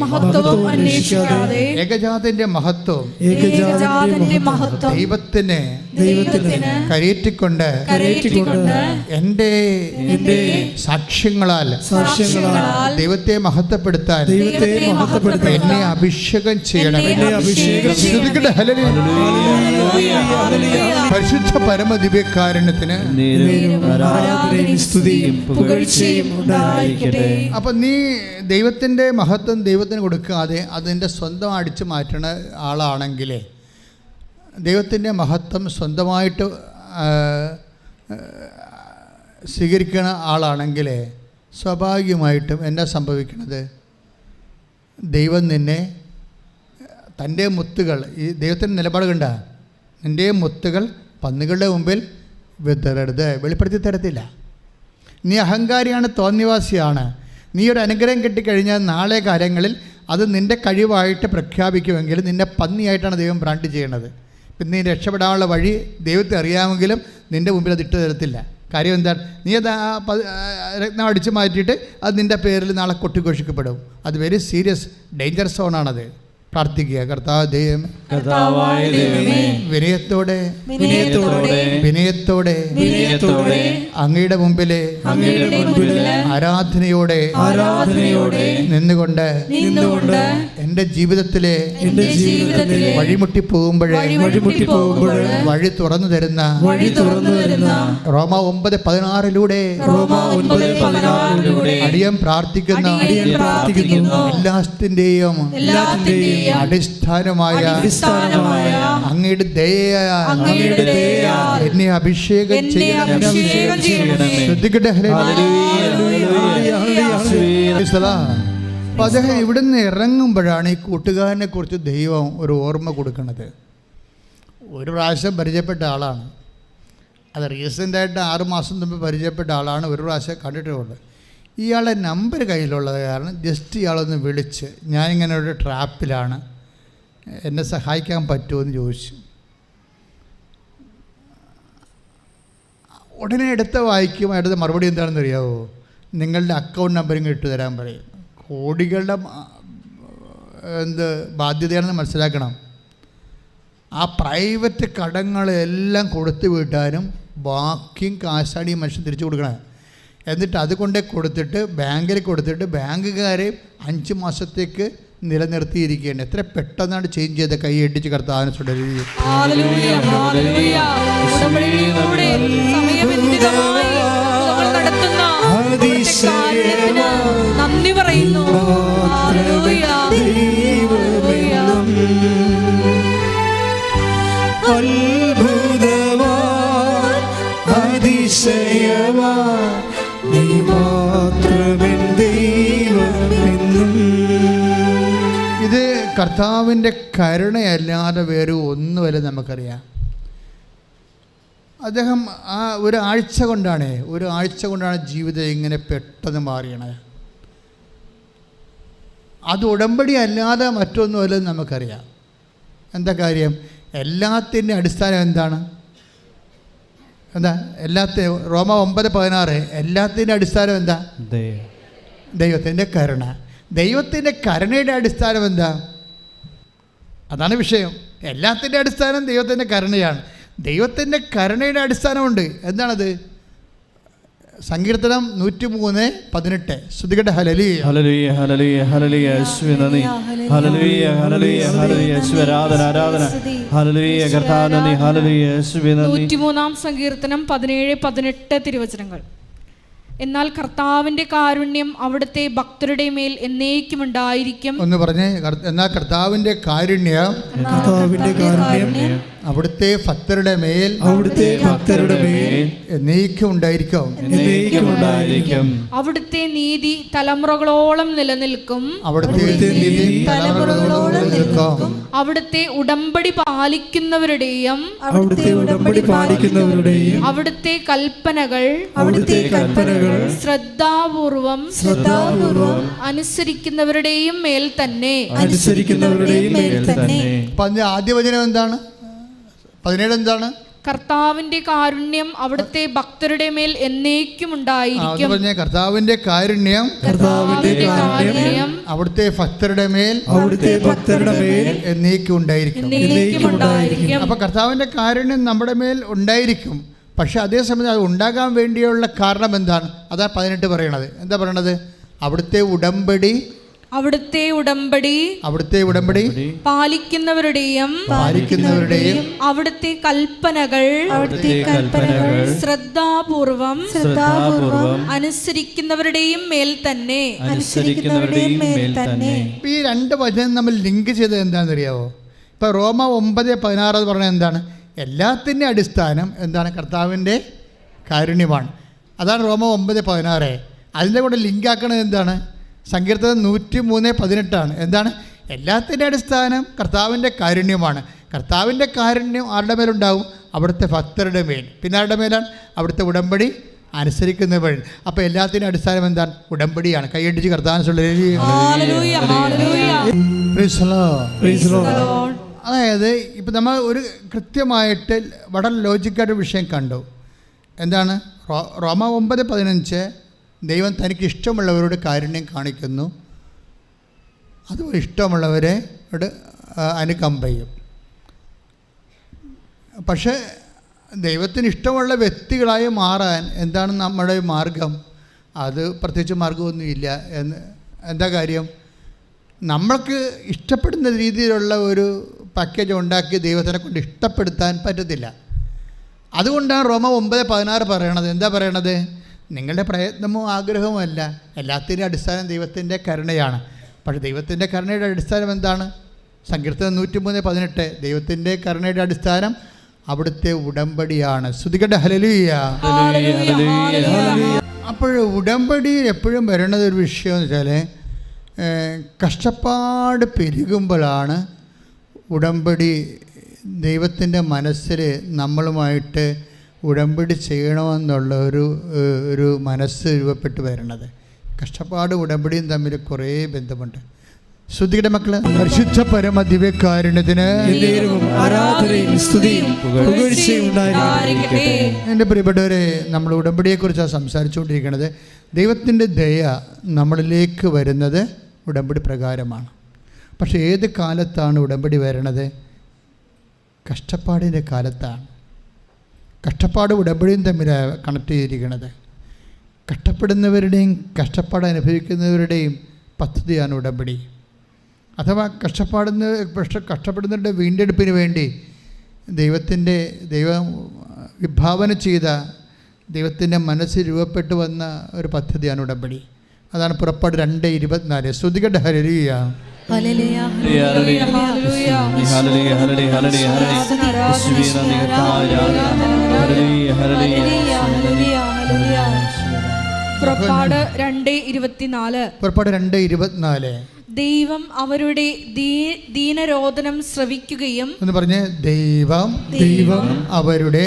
B: ഏകജാതന്റെ മഹത്വം ദൈവത്തിന് കരയേറ്റിക്കൊണ്ട് എൻ്റെ സാക്ഷ്യങ്ങളാൽ ദൈവത്തെ മഹത്വപ്പെടുത്താൻ എന്നെ അഭിഷേകം ചെയ്യണം. പരിശുദ്ധ പരമദിവ്യകാരുണ്യത്തിന്. അപ്പൊ നീ ദൈവത്തിൻ്റെ മഹത്വം ദൈവത്തിന് കൊടുക്കാതെ അതിൻ്റെ സ്വന്തം അടിച്ചു മാറ്റണ ആളാണെങ്കിൽ, ദൈവത്തിൻ്റെ മഹത്വം സ്വന്തമായിട്ട് സ്വീകരിക്കുന്ന ആളാണെങ്കിൽ സ്വാഭാവികമായിട്ടും എന്നാ സംഭവിക്കുന്നത്? ദൈവം നിന്നെ തൻ്റെ മുത്തുകൾ, ഈ ദൈവത്തിൻ്റെ നിലപാട് കണ്ട, നിൻ്റെ മുത്തുകൾ പന്നികളുടെ മുമ്പിൽ വിതറരുത്, വെളിപ്പെടുത്തി തരത്തില്ല. നീ അഹങ്കാരിയാണ്, തോന്നിവാസിയാണ്. നീ ഒരു അനുഗ്രഹം കിട്ടിക്കഴിഞ്ഞാൽ നാളെ കാര്യങ്ങളിൽ അത് നിൻ്റെ കഴിവായിട്ട് പ്രഖ്യാപിക്കുമെങ്കിൽ നിന്നെ പന്നിയായിട്ടാണ് ദൈവം ബ്രാൻഡ് ചെയ്യണത്. പിന്നെ നീ രക്ഷപ്പെടാനുള്ള വഴി ദൈവത്തെ അറിയാമെങ്കിലും നിൻ്റെ മുമ്പിൽ അത് ഇട്ട് തരത്തില്ല. കാര്യം എന്താണ്? നീ അത് രത്നം അടിച്ചു മാറ്റിയിട്ട് അത് നിൻ്റെ പേരിൽ നാളെ കൊട്ടിഘോഷിക്കപ്പെടും. അത് വെരി സീരിയസ് ഡേഞ്ചർ സോണാണത്. പ്രാർത്ഥിക്കുക, കർത്താവ് ദൈവമേ, വിനയത്തോടെ അങ്ങയുടെ മുമ്പിലെ ആരാധനയോടെ നിന്നുകൊണ്ട് എൻ്റെ ജീവിതത്തിലെ വഴിമുട്ടി പോകുമ്പോഴേ വഴി തുറന്നു തരുന്ന റോമ 9:16 അടിയം പ്രാർത്ഥിക്കുന്ന എല്ലാത്തിൻ്റെയും അടിസ്ഥാനമായ അങ്ങയുടെ ദയയാൽ എന്നെ അഭിഷേകം ചെയ്യണമേ. അപ്പം അദ്ദേഹം ഇവിടുന്ന് ഇറങ്ങുമ്പോഴാണ് ഈ കൂട്ടുകാരനെ കുറിച്ച് ദൈവം ഒരു ഓർമ്മ കൊടുക്കുന്നത്. ഒരു പ്രാവശ്യം പരിചയപ്പെട്ട ആളാണ്, അത് റീസെൻ്റായിട്ട് 6 മാസം മുമ്പ് പരിചയപ്പെട്ട ആളാണ്. ഒരു പ്രാവശ്യം കണ്ടിട്ടുള്ളത്. ഇയാളെ നമ്പർ കയ്യിലുള്ളത് കാരണം ജസ്റ്റ് ഇയാളൊന്ന് വിളിച്ച്, ഞാനിങ്ങനെ ഒരു ട്രാപ്പിലാണ്, എന്നെ സഹായിക്കാൻ പറ്റുമോ എന്ന് ചോദിച്ചു. ഉടനെ എടുത്ത വായിക്കും. അടുത്ത മറുപടി എന്താണെന്ന് അറിയാമോ? നിങ്ങളുടെ അക്കൗണ്ട് നമ്പറും ഇട്ട് തരാൻ പറയും. കോടികളുടെ ബാധ്യതയാണെന്ന് മനസ്സിലാക്കണം. ആ പ്രൈവറ്റ് കടങ്ങളെല്ലാം കൊടുത്തു വിട്ടാനും ബാക്കിയും കാശാണ് ഈ മനുഷ്യൻ തിരിച്ചു കൊടുക്കണം. എന്നിട്ട് അതുകൊണ്ട് കൊടുത്തിട്ട് ബാങ്കിൽ കൊടുത്തിട്ട് ബാങ്കുകാരെ 5 മാസത്തേക്ക് നിലനിർത്തിയിരിക്കുകയാണ്. എത്ര പെട്ടെന്നാണ് ചേഞ്ച് ചെയ്ത് കൈ ഇടിച്ച് കർത്താവിനെ തുടരുക.
C: നന്ദി പറയുന്നു.
B: ഇത് കർത്താവിൻ്റെ കരുണയല്ലാതെ വേറെ ഒന്നുമല്ല നമുക്കറിയാം. അദ്ദേഹം ഒരു ആഴ്ച കൊണ്ടാണ് ജീവിതം ഇങ്ങനെ പെട്ടെന്ന് മാറിയണത്. അത് ഉടമ്പടി അല്ലാതെ മറ്റൊന്നുമല്ല നമുക്കറിയാം. എന്താ കാര്യം? എല്ലാത്തിൻ്റെ അടിസ്ഥാനം എന്താണ്? റോമ 9:16 എല്ലാത്തിൻ്റെ അടിസ്ഥാനം എന്താ? ദൈവത്തിൻ്റെ കരുണ. ദൈവത്തിൻ്റെ കരുണയുടെ അടിസ്ഥാനം എന്താ? അതാണ് വിഷയം. എല്ലാത്തിൻ്റെ അടിസ്ഥാനം ദൈവത്തിൻ്റെ കരുണയാണ്. ദൈവത്തിൻ്റെ കരുണയുടെ അടിസ്ഥാനമുണ്ട്. എന്താണത്? സങ്കീർത്തനം 103:18. ശ്രുതികട്ടെ ഹല്ലേലൂയ ഹല്ലേലൂയ ഹല്ലേലൂയ ഹല്ലേലൂയ യേശുവേ നന്ദി, ഹല്ലേലൂയ ഹല്ലേലൂയ ഹല്ലേലൂയ യേശുവേ ആരാധന ആരാധന, ഹല്ലേലൂയ കർത്താവേ നന്ദി, ഹല്ലേലൂയ യേശുവേ നന്ദി. 103-ാം
C: സങ്കീർത്തനം 17-18 തിരുവചനങ്ങൾ. എന്നാൽ കർത്താവിന്റെ കാരുണ്യം അവിടുത്തെ ഭക്തരുടെ മേൽ എന്നേക്കും ഉണ്ടായിരിക്കും.
B: ഒന്ന് പറഞ്ഞേ. എന്നാൽ കർത്താവിന്റെ കാരുണ്യം അവിടുത്തെ ഭക്തരുടെ മേൽ എന്നേക്കും ഉണ്ടായിരിക്കും.
C: അവിടുത്തെ നീതി തലമുറകളോളം നിലനിൽക്കും. അവിടുത്തെ ഉടമ്പടി പാലിക്കുന്നവരുടെയും അവിടുത്തെ കൽപ്പനകൾ ശ്രദ്ധാപൂർവം അനുസരിക്കുന്നവരുടെയും മേൽ തന്നെ.
B: ആദ്യ വചനം എന്താണ്? 17 എന്താണ്?
C: കർത്താവിന്റെ കാരുണ്യം അവിടുത്തെ ഭക്തരുടെ മേൽ എന്നേക്കും ഉണ്ടായിരിക്കും.
B: കർത്താവിന്റെ കാരുണ്യം അവിടുത്തെ ഭക്തരുടെ മേൽ എന്നേക്കും ഉണ്ടായിരിക്കും. അപ്പൊ കർത്താവിന്റെ കാരുണ്യം നമ്മുടെ മേൽ ഉണ്ടായിരിക്കും. പക്ഷെ അതേസമയം അത് ഉണ്ടാകാൻ വേണ്ടിയുള്ള കാരണം എന്താണ്? അതാ 18 പറയണത്. എന്താ പറയണത്? അവിടുത്തെ ഉടമ്പടി പാലിക്കുന്നവരുടെയും അവിടുത്തെ കൽപ്പനകൾ ശ്രദ്ധാപൂർവം അനുസരിക്കുന്നവരുടെയും മേൽ തന്നെ. ഈ രണ്ട് വചനം നമ്മൾ ലിങ്ക് ചെയ്തത് എന്താണെന്ന് അറിയാവോ? ഇപ്പൊ റോമ 9:16 പറഞ്ഞത് എന്താണ്? എല്ലാത്തിൻ്റെ അടിസ്ഥാനം എന്താണ്? കർത്താവിൻ്റെ കാരുണ്യമാണ്. അതാണ് റോമ 9:16. അതിൻ്റെ കൂടെ ലിങ്കാക്കണത് എന്താണ്? സങ്കീർത്തനം 103:18 എന്താണ്? എല്ലാത്തിൻ്റെ അടിസ്ഥാനം കർത്താവിൻ്റെ കാരുണ്യമാണ്. കർത്താവിൻ്റെ കാരുണ്യം ആരുടെ മേലുണ്ടാവും? അവിടുത്തെ ഭക്തരുടെ മേൽ. പിന്നെ ആരുടെ മേലാണ്? അവിടുത്തെ ഉടമ്പടി അനുസരിക്കുന്നവർ. അപ്പോൾ എല്ലാത്തിൻ്റെ അടിസ്ഥാനം എന്താണ്? ഉടമ്പടിയാണ്. കൈയടിച്ച് കർത്താവിനെ. അതായത് ഇപ്പം നമ്മൾ ഒരു കൃത്യമായിട്ട് വളരെ ലോജിക്കായിട്ട് വിഷയം കണ്ടു. എന്താണ്? റോമ 9:15 ദൈവം തനിക്ക് ഇഷ്ടമുള്ളവരോട് കാരുണ്യം കാണിക്കുന്നു, അതുപോലെ ഇഷ്ടമുള്ളവരോട് അനുകമ്പ ചെയ്യും. പക്ഷേ ദൈവത്തിന് ഇഷ്ടമുള്ള വ്യക്തികളായി മാറാൻ എന്താണ് നമ്മുടെ മാർഗം? അത് പ്രത്യേകിച്ച് മാർഗമൊന്നുമില്ല. എന്താ കാര്യം? നമ്മൾക്ക് ഇഷ്ടപ്പെടുന്ന രീതിയിലുള്ള ഒരു പാക്കേജ് ഉണ്ടാക്കി ദൈവത്തിനെ കൊണ്ട് ഇഷ്ടപ്പെടുത്താൻ പറ്റത്തില്ല. അതുകൊണ്ടാണ് റോമ 9:16 പറയണത്. എന്താ പറയണത്? നിങ്ങളുടെ പ്രയത്നമോ ആഗ്രഹമോ അല്ല, എല്ലാത്തിൻ്റെ അടിസ്ഥാനം ദൈവത്തിൻ്റെ കരുണയാണ്. പക്ഷേ ദൈവത്തിൻ്റെ കരുണയുടെ അടിസ്ഥാനം എന്താണ്? സങ്കീർത്തനം 103:18 ദൈവത്തിൻ്റെ കരുണയുടെ അടിസ്ഥാനം അവിടുത്തെ ഉടമ്പടിയാണ്. സ്തുതിക്കട്ടെ, ഹല്ലേലൂയ. അപ്പോൾ ഉടമ്പടിയിൽ എപ്പോഴും വരേണ്ടത് ഒരു വിഷയം എന്ന് വെച്ചാൽ കഷ്ടപ്പാട് പെരുകുമ്പോഴാണ് ഉടമ്പടി ദൈവത്തിൻ്റെ മനസ്സിൽ നമ്മളുമായിട്ട് ഉടമ്പടി ചെയ്യണമെന്നുള്ള ഒരു മനസ്സ് രൂപപ്പെട്ട് വരണത്. കഷ്ടപ്പാട് ഉടമ്പടിയും തമ്മിൽ കുറേ ബന്ധമുണ്ട്. ശ്രുതിയുടെ മക്കളെ, പരിശുദ്ധ പരമ ദിവ്യകാരുണ്യത്തിന് എൻ്റെ പ്രിയപ്പെട്ടവരെ, നമ്മൾ ഉടമ്പടിയെക്കുറിച്ചാണ് സംസാരിച്ചുകൊണ്ടിരിക്കുന്നത്. ദൈവത്തിൻ്റെ ദയ നമ്മളിലേക്ക് വരുന്നത് ഉടമ്പടി പ്രകാരമാണ്. പക്ഷേ ഏത് കാലത്താണ് ഉടമ്പടി വരണത്? കഷ്ടപ്പാടിൻ്റെ കാലത്താണ്. കഷ്ടപ്പാട് ഉടമ്പടിയും തമ്മിൽ കണക്ട് ചെയ്തിരിക്കുന്നത്. കഷ്ടപ്പെടുന്നവരുടെയും കഷ്ടപ്പാട് അനുഭവിക്കുന്നവരുടെയും പദ്ധതിയാണ് ഉടമ്പടി. അഥവാ കഷ്ടപ്പെടുന്നവരുടെ വീണ്ടെടുപ്പിന് വേണ്ടി ദൈവം വിഭാവന ചെയ്ത ദൈവത്തിൻ്റെ മനസ്സിൽ രൂപപ്പെട്ടു വന്ന ഒരു പദ്ധതിയാണ് ഉടമ്പടി. അതാണ് പുറപ്പാട് 2:24. സ്തുതിക്കട്ടെ, ഹല്ലേലൂയ.
C: പുറപ്പാട് 2:24 ദൈവം അവരുടെ ദീനരോദനം ശ്രവിക്കുകയും
B: എന്ന് പറഞ്ഞ് ദൈവം അവരുടെ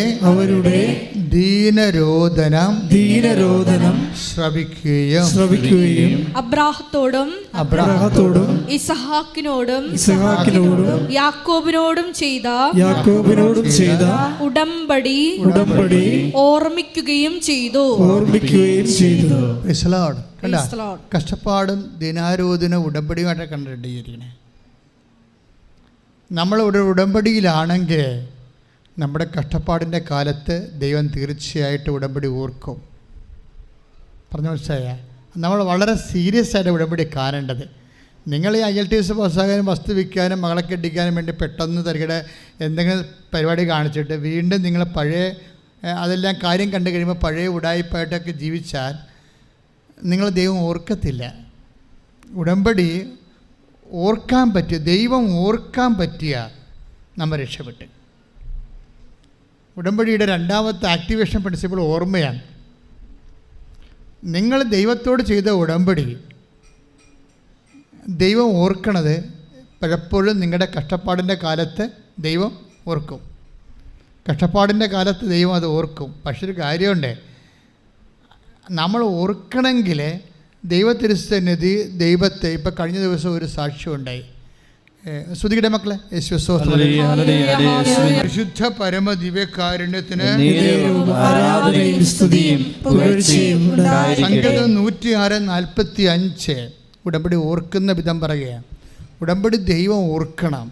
B: ദീനരോദനം ശ്രവിക്കുകയും
C: അബ്രാഹത്തോടും ഇസഹാക്കിനോടും യാക്കോബിനോടും ചെയ്ത ഉടമ്പടി ഓർമ്മിക്കുകയും ചെയ്തു.
B: കഷ്ടപ്പാടും ദിനാരോധന ഉടമ്പടിയുമായിട്ട് കണ്ടിരിക്കണേ. നമ്മളൊരു ഉടമ്പടിയിലാണെങ്കിൽ നമ്മുടെ കഷ്ടപ്പാടിൻ്റെ കാലത്ത് ദൈവം തീർച്ചയായിട്ടും ഉടമ്പടി ഓർക്കും. പറഞ്ഞു മനസ്സിലായ? നമ്മൾ വളരെ സീരിയസ് ആയിട്ട് ഉടമ്പടി കാണേണ്ടത്. നിങ്ങൾ ഈ IELTS പാസ്സാകാനും വസ്തു വിൽക്കാനും മകളെ കെട്ടിക്കാനും വേണ്ടി പെട്ടെന്ന് തരികയുടെ എന്തെങ്കിലും പരിപാടി കാണിച്ചിട്ട് വീണ്ടും നിങ്ങൾ പഴയ അതെല്ലാം കാര്യം കണ്ടു കഴിയുമ്പോൾ പഴയ ഉടായിപ്പായിട്ടൊക്കെ ജീവിച്ചാൽ നിങ്ങൾ ദൈവം ഓർക്കത്തില്ല. ഉടമ്പടി ഓർക്കാൻ പറ്റിയ, ദൈവം ഓർക്കാൻ പറ്റിയ നമ്മൾ രക്ഷപ്പെട്ട്. ഉടമ്പടിയുടെ രണ്ടാമത്തെ ആക്ടിവേഷൻ പ്രിൻസിപ്പിൾ ഓർമ്മയാണ്. നിങ്ങൾ ദൈവത്തോട് ചെയ്ത ഉടമ്പടി ദൈവം ഓർക്കണത് പലപ്പോഴും നിങ്ങളുടെ കഷ്ടപ്പാടിൻ്റെ കാലത്ത് ദൈവം ഓർക്കും. കഷ്ടപ്പാടിൻ്റെ കാലത്ത് ദൈവം അത് ഓർക്കും. പക്ഷെ ഒരു കാര്യമുണ്ട്, നമ്മൾ ഓർക്കണമെങ്കിൽ ദൈവത്തിരുസന്നിധി ദൈവത്തെ, ഇപ്പോൾ കഴിഞ്ഞ ദിവസം ഒരു സാക്ഷ്യമുണ്ടായി. ശ്രുതികടെ മക്കളെ യേശു സ്തോത്രം.
A: ഹല്ലേലൂയ, ഹല്ലേലൂയ, ഹല്ലേലൂയ.
B: പരിശുദ്ധ പരമ ദിവ്യകാരുണ്യത്തിന്
A: നേരവും ആരാധനയും സ്തുതിയും പുകഴ്ചയും ഉണ്ടായിരിക്കട്ടെ.
B: സങ്കീർത്തനം 106:45 ഉടമ്പടി ഓർക്കുന്ന വിധം പറയുകയാണ്. ഉടമ്പടി ദൈവം ഓർക്കണം.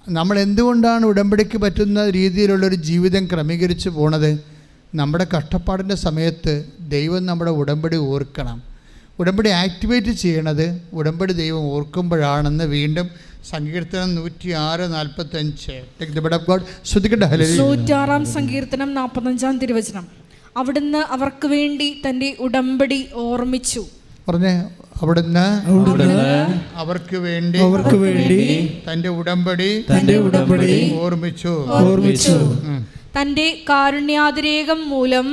B: നമ്മൾ എന്തുകൊണ്ടാണ് ഉടമ്പടിക്ക് പറ്റുന്ന രീതിയിലുള്ളൊരു ജീവിതം ക്രമീകരിച്ച് പോണത്? നമ്മുടെ കഷ്ടപ്പാടിൻ്റെ സമയത്ത് ദൈവം നമ്മുടെ ഉടമ്പടി ഓർക്കണം. ഉടമ്പടി ആക്ടിവേറ്റ് ചെയ്യണത് ഉടമ്പടി ദൈവം ഓർക്കുമ്പോഴാണെന്ന് വീണ്ടും സങ്കീർത്തനം 106:45 ശ്രദ്ധിക്കട്ടെ.
C: 106 സങ്കീർത്തനം 45 തിരുവചനം. അവിടുന്ന് അവർക്ക് വേണ്ടി തന്റെ ഉടമ്പടി ഓർമ്മിച്ചു.
B: പറഞ്ഞേ, അവിടുന്ന് അവർക്ക് വേണ്ടി തന്റെ ഉടമ്പടി ഓർമ്മിച്ചു.
C: തന്റെ കാരുണ്യാതിരേകം മൂലം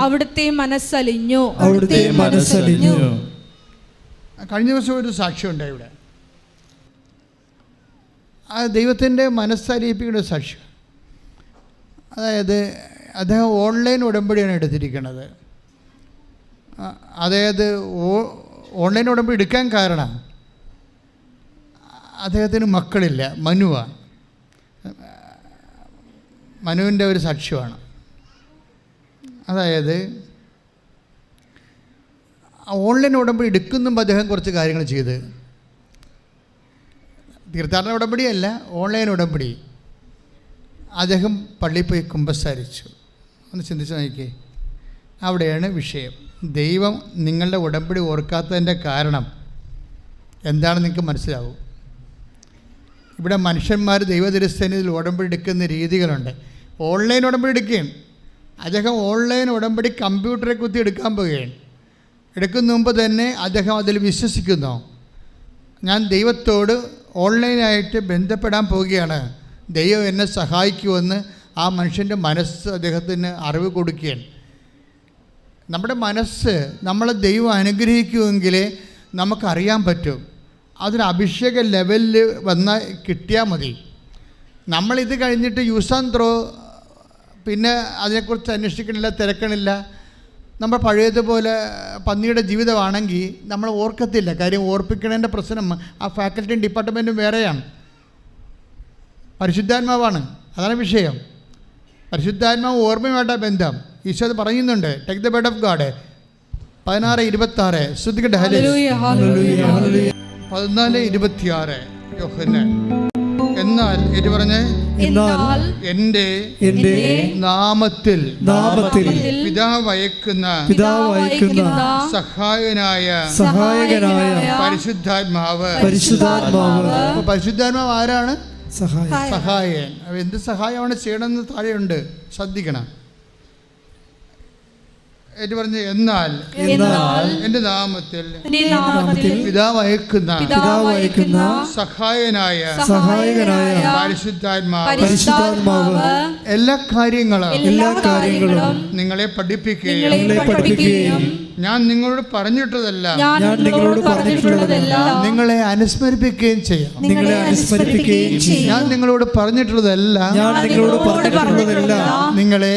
C: അവിടുത്തെ മനസ്സലിഞ്ഞു.
B: കഴിഞ്ഞ ദിവസം ഒരു സാക്ഷ്യം ഉണ്ടായി ഇവിടെ. ആ ദൈവത്തിൻ്റെ മനസ്സലിയിപ്പിക്കുന്ന സാക്ഷ്യം. അതായത് അദ്ദേഹം ഓൺലൈൻ ഉടമ്പടിയാണ് എടുത്തിരിക്കുന്നത്. അതായത് ഓൺലൈൻ ഉടമ്പടി എടുക്കാൻ കാരണം അദ്ദേഹത്തിന് മക്കളില്ല. മനുവിൻ്റെ ഒരു സാക്ഷ്യമാണ്. അതായത് ഓൺലൈൻ ഉടമ്പടി എടുക്കുന്നുമ്പോൾ അദ്ദേഹം കുറച്ച് കാര്യങ്ങൾ ചെയ്ത്, തീർത്ഥാടന ഉടമ്പടിയല്ല, ഓൺലൈൻ ഉടമ്പടി. അദ്ദേഹം പള്ളിയിൽ പോയി കുമ്പസാരിച്ചു. ഒന്ന് ചിന്തിച്ച് നോക്കിയേ. അവിടെയാണ് വിഷയം. ദൈവം നിങ്ങളുടെ ഉടമ്പടി ഓർക്കാത്തതിൻ്റെ കാരണം എന്താണെന്ന് നിങ്ങൾക്ക് മനസ്സിലാവും. ഇവിടെ മനുഷ്യന്മാർ ദൈവതിരുസന്നിധിയിൽ ഉടമ്പടി എടുക്കുന്ന രീതികളുണ്ട്. ഓൺലൈൻ ഉടമ്പടി എടുക്കുകയും അദ്ദേഹം ഓൺലൈൻ ഉടമ്പടി കമ്പ്യൂട്ടറെ കുത്തി എടുക്കാൻ പോവുകയാണ്. എടുക്കുന്ന മുമ്പ് തന്നെ അദ്ദേഹം അതിൽ വിശ്വസിക്കുന്നു. ഞാൻ ദൈവത്തോട് ഓൺലൈനായിട്ട് ബന്ധപ്പെടാൻ പോവുകയാണ്, ദൈവം എന്നെ സഹായിക്കുമെന്ന് ആ മനുഷ്യൻ്റെ മനസ്സ് അദ്ദേഹത്തിന് അറിവ് കൊടുക്കുകയാണ്. നമ്മുടെ മനസ്സ് നമ്മളെ ദൈവം അനുഗ്രഹിക്കുമെങ്കിലേ നമുക്കറിയാൻ പറ്റും. അതൊരു അഭിഷേക ലെവലിൽ വന്നാൽ കിട്ടിയാൽ മതി. നമ്മളിത് കഴിഞ്ഞിട്ട് യൂസ് ആൻഡ് ത്രോ, പിന്നെ അതിനെക്കുറിച്ച് അന്വേഷിക്കണില്ല, തിരക്കണില്ല. നമ്മൾ പഴയതുപോലെ പന്നിയുടെ ജീവിതമാണെങ്കിൽ നമ്മൾ ഓർക്കത്തില്ല. കാര്യം ഓർപ്പിക്കണതിൻ്റെ പ്രശ്നം ആ ഫാക്കൽറ്റിയും ഡിപ്പാർട്ട്മെൻറ്റും വേറെയാണ്. പരിശുദ്ധാത്മാവാണ്, അതാണ് വിഷയം. പരിശുദ്ധാത്മാവ് ഓർമ്മയുമായിട്ടാണ് ബന്ധം. ഈശോ അത് പറയുന്നുണ്ട്. Take the bed of God 16:26 ശ്രദ്ധിക്കട്ടെ. 14:26 യോഹന്നാൻ. എന്നാൽ ഇത് പറഞ്ഞേ, എൻ്റെ നാമത്തിൽ പിതാവ് അയക്കുന്ന സഹായകനായ പരിശുദ്ധാത്മാവ്. പരിശുദ്ധാത്മാവ് ആരാണ്? സഹായൻ. എന്ത് സഹായമാണ് ചെയ്യണമെന്ന് താഴെയുണ്ട്, ശ്രദ്ധിക്കണം. ഏറ്റു പറഞ്ഞ്, എന്നാൽ എന്റെ നാമത്തിൽ പിതാവ് അയക്കുന്ന സഹായനായ പരിശുദ്ധാത്മാവ് എല്ലാ കാര്യങ്ങളും നിങ്ങളെ പഠിപ്പിക്കുകയും ഞാൻ നിങ്ങളോട് പറഞ്ഞിട്ടതല്ല നിങ്ങളെ അനുസ്മരിപ്പിക്കുകയും ചെയ്യാം. ഞാൻ നിങ്ങളോട് പറഞ്ഞിട്ടുള്ളതല്ല നിങ്ങളെ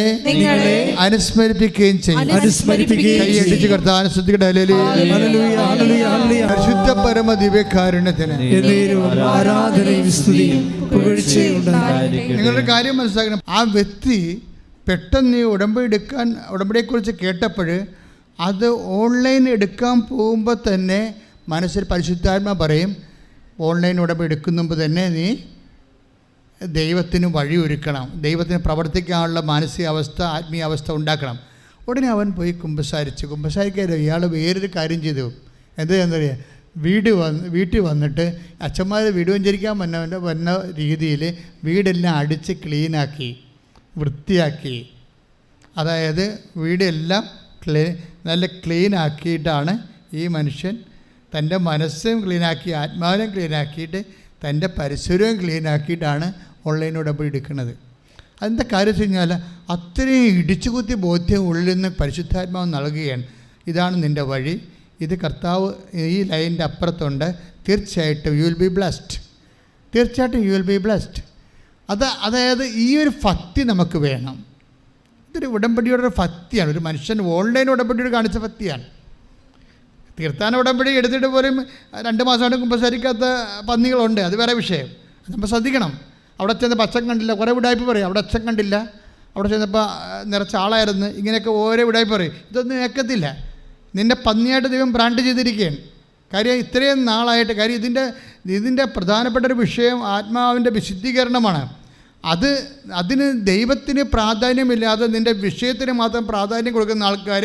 B: അനുസ്മരിപ്പിക്കുകയും ചെയ്യും. കൈയടിച്ച് കർത്താവിനെ ശ്രദ്ധിക്കട്ടെ. പരിശുദ്ധ പരമ ദിവ്യകാരുണ്യത്തിന് നിങ്ങളുടെ കാര്യം മനസ്സിലാക്കണം. ആ വ്യക്തി പെട്ടെന്ന് ഉടമ്പടിയെക്കുറിച്ച് കേട്ടപ്പോൾ അത് ഓൺലൈൻ എടുക്കാൻ പോകുമ്പോൾ തന്നെ മനസ്സിൽ പരിശുദ്ധാത്മ പറയും, ഓൺലൈൻ ഉടമ്പടി എടുക്കുന്ന മുമ്പ് തന്നെ നീ ദൈവത്തിന് വഴിയൊരുക്കണം, ദൈവത്തിന് പ്രവർത്തിക്കാനുള്ള മാനസികാവസ്ഥ, ആത്മീയാവസ്ഥ ഉണ്ടാക്കണം. ഉടനെ അവൻ പോയി കുമ്പസാരിക്കാതെ ഇയാൾ വേറൊരു കാര്യം ചെയ്തു. എന്താണെന്നറിയാം, വീട്ടിൽ വന്നിട്ട് അച്ഛന്മാർ വീട് വഞ്ചരിക്കാൻ വന്ന രീതിയിൽ വീടെല്ലാം അടിച്ച് ക്ലീനാക്കി വൃത്തിയാക്കി. അതായത് വീടെല്ലാം നല്ല ക്ലീനാക്കിയിട്ടാണ് ഈ മനുഷ്യൻ തൻ്റെ മനസ്സും ക്ലീനാക്കി, ആത്മാവിനും ക്ലീനാക്കിയിട്ട്, തൻ്റെ പരിസരവും ക്ലീനാക്കിയിട്ടാണ് ഓൺലൈൻ ഉടമ്പടി എടുക്കുന്നത്. അതിൻ്റെ കാര്യം വെച്ച് കഴിഞ്ഞാൽ അത്രയും ഇടിച്ചുകുത്തി ബോധ്യം ഉള്ളിൽ നിന്ന് പരിശുദ്ധാത്മാവ് നൽകുകയാണ്. ഇതാണ് നിൻ്റെ വഴി, ഇത് കർത്താവ് ഈ ലൈനിൻ്റെ അപ്പുറത്തുണ്ട്, തീർച്ചയായിട്ടും യു വിൽ ബി ബ്ലെസ്ഡ്, തീർച്ചയായിട്ടും യു വിൽ ബി ബ്ലെസ്ഡ്. അതായത് ഈ ഒരു ഭക്തി നമുക്ക് വേണം. ഇതൊരു ഉടമ്പടിയുടെ ഒരു ഭക്തിയാണ്. ഒരു മനുഷ്യൻ ഓൺലൈൻ ഉടമ്പടിയോട് കാണിച്ച ഭക്തിയാണ്. തീർത്ഥാന ഉടമ്പടി എടുത്തിട്ട് പോലും 2 മാസമായിട്ട് കുമ്പസാരിക്കാത്ത പന്നികളുണ്ട്, അത് വേറെ വിഷയം. നമ്മൾ ശ്രദ്ധിക്കണം. അവിടെ ചെന്നപ്പോൾ അച്ഛൻ കണ്ടില്ല, കുറേ ഉടായ്പ പറയും. അവിടെ അച്ഛൻ കണ്ടില്ല, അവിടെ ചെന്നപ്പോൾ നിറച്ച ആളായിരുന്നു, ഇങ്ങനെയൊക്കെ ഓരോ ഉടായ്പ പറയും. ഇതൊന്നും ഏക്കത്തില്ല. നിന്നെ പന്നിയായിട്ട് ദൈവം ബ്രാൻഡ് ചെയ്തിരിക്കുകയാണ്. കാര്യം ഇത്രയും നാളായിട്ട്. കാര്യം ഇതിൻ്റെ പ്രധാനപ്പെട്ട ഒരു വിഷയം ആത്മാവിൻ്റെ വിശുദ്ധീകരണമാണ്. അതിന് ദൈവത്തിന് പ്രാധാന്യമില്ലാതെ നിൻ്റെ വിഷയത്തിന് മാത്രം പ്രാധാന്യം കൊടുക്കുന്ന ആൾക്കാർ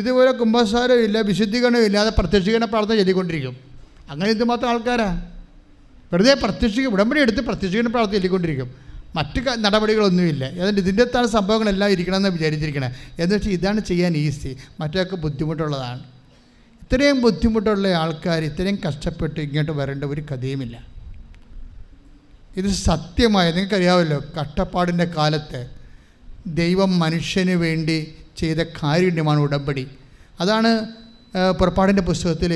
B: ഇതുപോലെ കുമ്പസാരമില്ല, വിശുദ്ധീകരണവും ഇല്ലാതെ പ്രത്യക്ഷീകരണ പ്രാർത്ഥന ചൊല്ലിക്കൊണ്ടിരിക്കും. അങ്ങനെ എന്തുമാത്രം ആൾക്കാരാണ് വെറുതെ ഉടമ്പടി എടുത്ത് പ്രത്യക്ഷീകരണ പ്രാർത്ഥന ചൊല്ലിക്കൊണ്ടിരിക്കും. മറ്റ് നടപടികളൊന്നുമില്ല. അതുകൊണ്ട് ഇതിൻ്റെ താഴെ സംഭവങ്ങളെല്ലാം ഇരിക്കണമെന്ന് വിചാരിച്ചിരിക്കണേ. എന്ന് വെച്ചാൽ ഇതാണ് ചെയ്യാൻ ഈസി, മറ്റൊക്കെ ബുദ്ധിമുട്ടുള്ളതാണ്. ഇത്രയും ബുദ്ധിമുട്ടുള്ള ആൾക്കാർ ഇത്രയും കഷ്ടപ്പെട്ട് ഇങ്ങോട്ട് വരേണ്ട ഒരു കഥയുമില്ല. ഇത് സത്യമായ, നിങ്ങൾക്കറിയാമല്ലോ, കഷ്ടപ്പാടിൻ്റെ കാലത്ത് ദൈവം മനുഷ്യന് വേണ്ടി ചെയ്ത കാരുണ്യമാണ് ഉടമ്പടി. അതാണ് പുറപ്പാടിൻ്റെ പുസ്തകത്തിൽ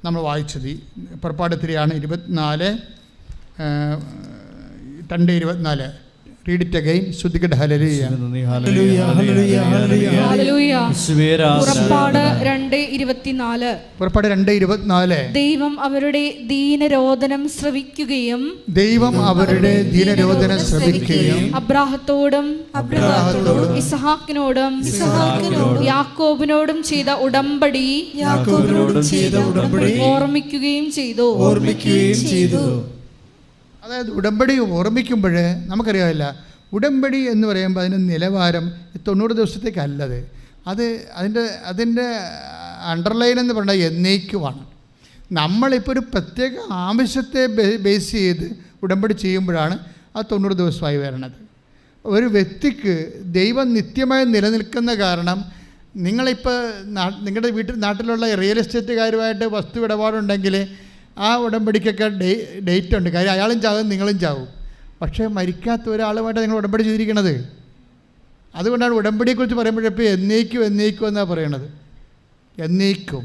B: നമ്മൾ വായിച്ചത്. പുറപ്പാട് 2:24 റീഡ് ഇറ്റ് അഗൈൻ. ശ്രദ്ധിക്കട്ടെ. ഹല്ലേലൂയ
A: ഹല്ലേലൂയ ഹല്ലേലൂയ
C: ഹല്ലേലൂയ. പുറപ്പാട് 2:24.
B: 2:24
C: ദൈവം അവരുടെ ദീനരോദനം ശ്രവിക്കുകയും അബ്രാഹത്തോടും ഇസ്ഹാക്കിനോടും യാക്കോബിനോടും ചെയ്ത ഉടമ്പടി ഓർമ്മിക്കുകയും ചെയ്തു.
B: അതായത് ഉടമ്പടി ഓർമ്മിക്കുമ്പോൾ നമുക്കറിയാമില്ല, ഉടമ്പടി എന്ന് പറയുമ്പോൾ അതിന് നിലവാരം 90 ദിവസത്തേക്കല്ലത്. അതിൻ്റെ അണ്ടർലൈൻ എന്ന് പറഞ്ഞാൽ എന്നേക്കുമാണ്. നമ്മളിപ്പോൾ ഒരു പ്രത്യേക ആവശ്യത്തെ ബേസ് ചെയ്ത് ഉടമ്പടി ചെയ്യുമ്പോഴാണ് അത് 90 ദിവസമായി വരണത്. ഒരു വ്യക്തിക്ക് ദൈവം നിത്യമായി നിലനിൽക്കുന്ന കാരണം, നിങ്ങളിപ്പോൾ നിങ്ങളുടെ നാട്ടിലുള്ള റിയൽ എസ്റ്റേറ്റുകാരുമായിട്ട് വസ്തു ഇടപാടുണ്ടെങ്കിൽ ആ ഉടമ്പടിക്കൊക്കെ ഡേറ്റ് ഉണ്ട്. കാര്യം അയാളും ചാവും, നിങ്ങളും ചാവും. പക്ഷേ മരിക്കാത്ത ഒരാളുമായിട്ട് നിങ്ങൾ ഉടമ്പടി ചെയ്തിരിക്കണത്. അതുകൊണ്ടാണ് ഉടമ്പടിയെക്കുറിച്ച് പറയുമ്പോഴപ്പോൾ എന്നേക്കും എന്നാണ് പറയണത്. എന്നേക്കും.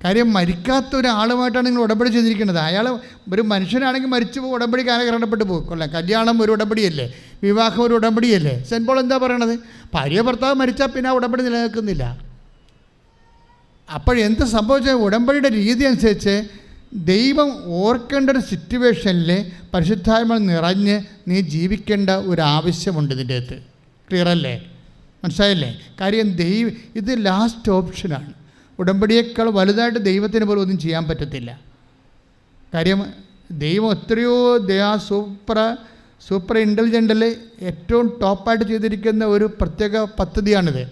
B: കാര്യം മരിക്കാത്ത ഒരാളുമായിട്ടാണ് നിങ്ങൾ ഉടമ്പടി ചെയ്തിരിക്കുന്നത്. അയാൾ ഒരു മനുഷ്യനാണെങ്കിൽ മരിച്ചു പോകും, ഉടമ്പടി കാലഘരണപ്പെട്ടു പോകും. കൊല്ലം കല്യാണം ഒരു ഉടമ്പടിയല്ലേ, വിവാഹം ഒരു ഉടമ്പടിയല്ലേ. സെൻറ്റ് പോൾ എന്താ പറയണത്? ഭാര്യ ഭർത്താവ് മരിച്ചാൽ പിന്നെ ആ ഉടമ്പടി നിലനിൽക്കുന്നില്ല. അപ്പോഴെന്ത് സംഭവിച്ചാൽ ഉടമ്പടിയുടെ രീതി അനുസരിച്ച് ദൈവം ഓർക്കേണ്ട ഒരു സിറ്റുവേഷനിൽ പരിശുദ്ധാത്മ നിറഞ്ഞ് നീ ജീവിക്കേണ്ട ഒരു ആവശ്യമുണ്ട് ഇതിൻ്റെ അകത്ത്. ക്ലിയറല്ലേ? മനസ്സിലായില്ലേ? കാര്യം ഇത് ലാസ്റ്റ് ഓപ്ഷനാണ്. ഉടമ്പടിയേക്കാൾ വലുതായിട്ട് ദൈവത്തിന് പോലും ഒന്നും ചെയ്യാൻ പറ്റത്തില്ല. കാര്യം ദൈവം എത്രയോ സൂപ്പർ ഇൻ്റലിജൻ്റിൽ ഏറ്റവും ടോപ്പായിട്ട് ചെയ്തിരിക്കുന്ന ഒരു പ്രത്യേക പദ്ധതിയാണിത്.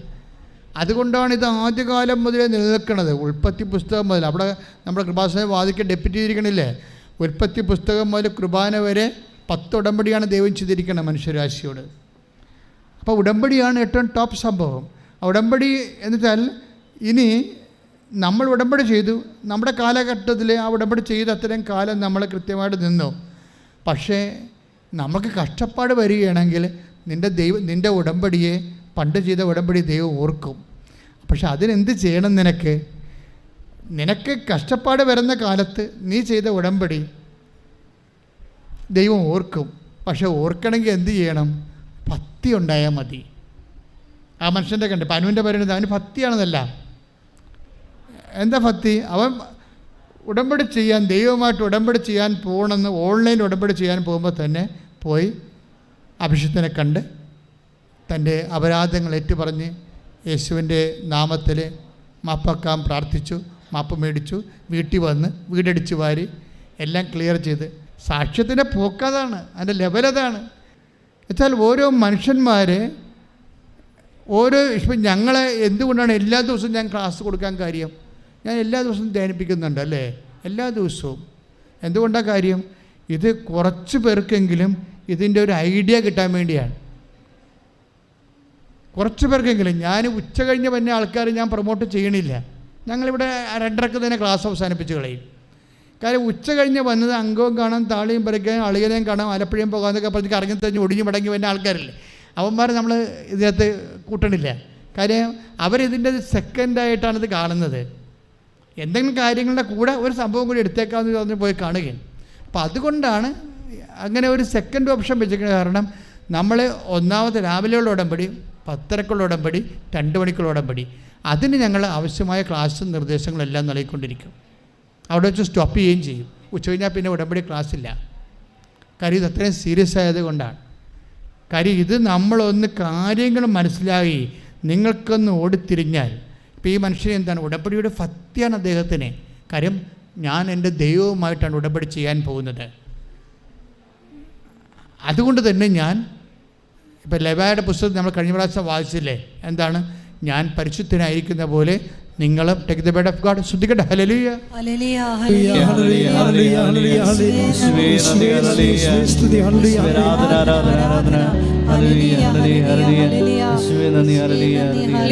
B: അതുകൊണ്ടാണ് ഇത് ആദ്യകാലം മുതലേ നിലനിൽക്കുന്നത്. ഉൽപ്പത്തി പുസ്തകം മുതൽ, അവിടെ നമ്മുടെ കൃപാസനം വാദിക്ക് ഡെപ്യൂട്ടി ചെയ്തിരിക്കണില്ലേ, ഉൽപ്പത്തി പുസ്തകം മുതൽ കുർബാന വരെ 10 ഉടമ്പടിയാണ് ദൈവം ചെയ്തിരിക്കുന്നത് മനുഷ്യരാശിയോട്. അപ്പോൾ ഉടമ്പടിയാണ് ഏറ്റവും ടോപ്പ് സംഭവം. ഉടമ്പടി എന്നുവെച്ചാൽ ഇനി നമ്മൾ ഉടമ്പടി ചെയ്തു, നമ്മുടെ കാലഘട്ടത്തിൽ ആ ഉടമ്പടി ചെയ്ത് അത്രയും കാലം നമ്മൾ കൃത്യമായിട്ട് നിന്നു. പക്ഷേ നമുക്ക് കഷ്ടപ്പാട് വരികയാണെങ്കിൽ നിൻ്റെ ഉടമ്പടിയെ, പണ്ട് ചെയ്ത ഉടമ്പടി ദൈവം ഓർക്കും. പക്ഷെ അതിനെന്ത് ചെയ്യണം? നിനക്ക് കഷ്ടപ്പാട് വരുന്ന കാലത്ത് നീ ചെയ്ത ഉടമ്പടി ദൈവം ഓർക്കും. പക്ഷെ ഓർക്കണമെങ്കിൽ എന്ത് ചെയ്യണം? ഭക്തി ഉണ്ടായാൽ മതി. ആ മനുഷ്യൻ്റെ കണ്ട് പനുവിൻ്റെ പറയുന്നത് അവന് ഭക്തിയാണെന്നല്ല. എന്താ ഭക്തി? അവൻ ഉടമ്പടി ചെയ്യാൻ, ദൈവമായിട്ട് ഉടമ്പടി ചെയ്യാൻ പോകണമെന്ന് ഓൺലൈൻ ഉടമ്പടി ചെയ്യാൻ പോകുമ്പോൾ തന്നെ പോയി അഭിഷിക്തനെ കണ്ട് തൻ്റെ അപരാധങ്ങൾ ഏറ്റുപറഞ്ഞ് യേശുവിൻ്റെ നാമത്തിൽ മാപ്പാക്കാൻ പ്രാർത്ഥിച്ചു, മാപ്പ് മേടിച്ചു, വീട്ടിൽ വന്ന് വീടടിച്ച് വാരി എല്ലാം ക്ലിയർ ചെയ്ത്. സാക്ഷ്യത്തിൻ്റെ പോക്കതാണ്, അതിൻ്റെ ലെവലതാണ്. വെച്ചാൽ ഓരോ മനുഷ്യന്മാർ ഇപ്പം ഞങ്ങളെ എന്തുകൊണ്ടാണ് എല്ലാ ദിവസവും ഞാൻ ക്ലാസ് കൊടുക്കാൻ കാര്യം? ഞാൻ എല്ലാ ദിവസവും ധ്യാനിപ്പിക്കുന്നുണ്ട് അല്ലേ, എല്ലാ ദിവസവും. എന്തുകൊണ്ടാണ് കാര്യം? ഇത് കുറച്ച് പേർക്കെങ്കിലും ഇതിൻ്റെ ഒരു ഐഡിയ കിട്ടാൻ വേണ്ടിയാണ്. കുറച്ച് പേർക്കെങ്കിലും. ഞാൻ ഉച്ച കഴിഞ്ഞ് വന്ന ആൾക്കാർ ഞാൻ പ്രൊമോട്ട് ചെയ്യണില്ല. ഞങ്ങളിവിടെ 2:30 തന്നെ ക്ലാസ് അവസാനിപ്പിച്ച് കളയും. കാര്യം ഉച്ച കഴിഞ്ഞ് വന്നത് അംഗവും കാണാം, താളിയും പറിക്കാൻ, അളിയനെയും കാണാം, ആലപ്പുഴയും പോകാമെന്നൊക്കെ പറഞ്ഞ് കറങ്ങി തഞ്ഞ് ഒടിഞ്ഞ് മടങ്ങി വരുന്ന ആൾക്കാരില്ലേ, അവന്മാർ നമ്മൾ ഇതിനകത്ത് കൂട്ടണില്ല. കാര്യം അവരിതിൻ്റെ സെക്കൻഡായിട്ടാണിത് കാണുന്നത്. എന്തെങ്കിലും കാര്യങ്ങളുടെ കൂടെ ഒരു സംഭവം കൂടി എടുത്തേക്കാമെന്ന് പറഞ്ഞ് പോയി കാണുകയാണ്. അപ്പോൾ അതുകൊണ്ടാണ് അങ്ങനെ ഒരു സെക്കൻഡ് ഓപ്ഷൻ വെച്ചിരിക്കുന്നത്. കാരണം നമ്മൾ ഒന്നാമത്തെ രാവിലെയുള്ള ഉടമ്പടി, 10:30 ഉടമ്പടി, 2 മണിക്കുള്ള ഉടമ്പടി, അതിന് ഞങ്ങൾ ആവശ്യമായ ക്ലാസ്സും നിർദ്ദേശങ്ങളെല്ലാം നൽകിക്കൊണ്ടിരിക്കും. അവിടെ വെച്ച് സ്റ്റോപ്പ് ചെയ്യുകയും ചെയ്യും. ഉച്ച കഴിഞ്ഞാൽ പിന്നെ ഉടമ്പടി ക്ലാസ്സില്ല. കാര്യം ഇത് അത്രയും സീരിയസ് ആയത് കൊണ്ടാണ്. കാര്യം ഇത് നമ്മളൊന്ന് കാര്യങ്ങൾ മനസ്സിലാക്കി നിങ്ങൾക്കൊന്ന് ഓടിത്തിരിഞ്ഞാൽ, ഇപ്പോൾ ഈ മനുഷ്യൻ എന്താണ്, ഉടമ്പടിയുടെ ഫത്യാണ് അദ്ദേഹത്തിന്. കാര്യം ഞാൻ എൻ്റെ ദൈവവുമായിട്ടാണ് ഉടമ്പടി ചെയ്യാൻ പോകുന്നത്. അതുകൊണ്ട് തന്നെ ഞാൻ ഇപ്പോൾ ലെവായുടെ പുസ്തകം നമ്മൾ കഴിഞ്ഞ പ്രാവശ്യം വായിച്ചില്ലേ, എന്താണ്, ഞാൻ പരിശുദ്ധനായിരിക്കുന്ന പോലെ നിങ്ങളും take the bed of God. ശ്രദ്ധിക്കട്ടെ. ഹല്ലേലൂയ
A: ഹല്ലേലൂയ ഹല്ലേലൂയ ഹല്ലേലൂയ ഹല്ലേലൂയ സ്തുതി ഹല്ലേലൂയ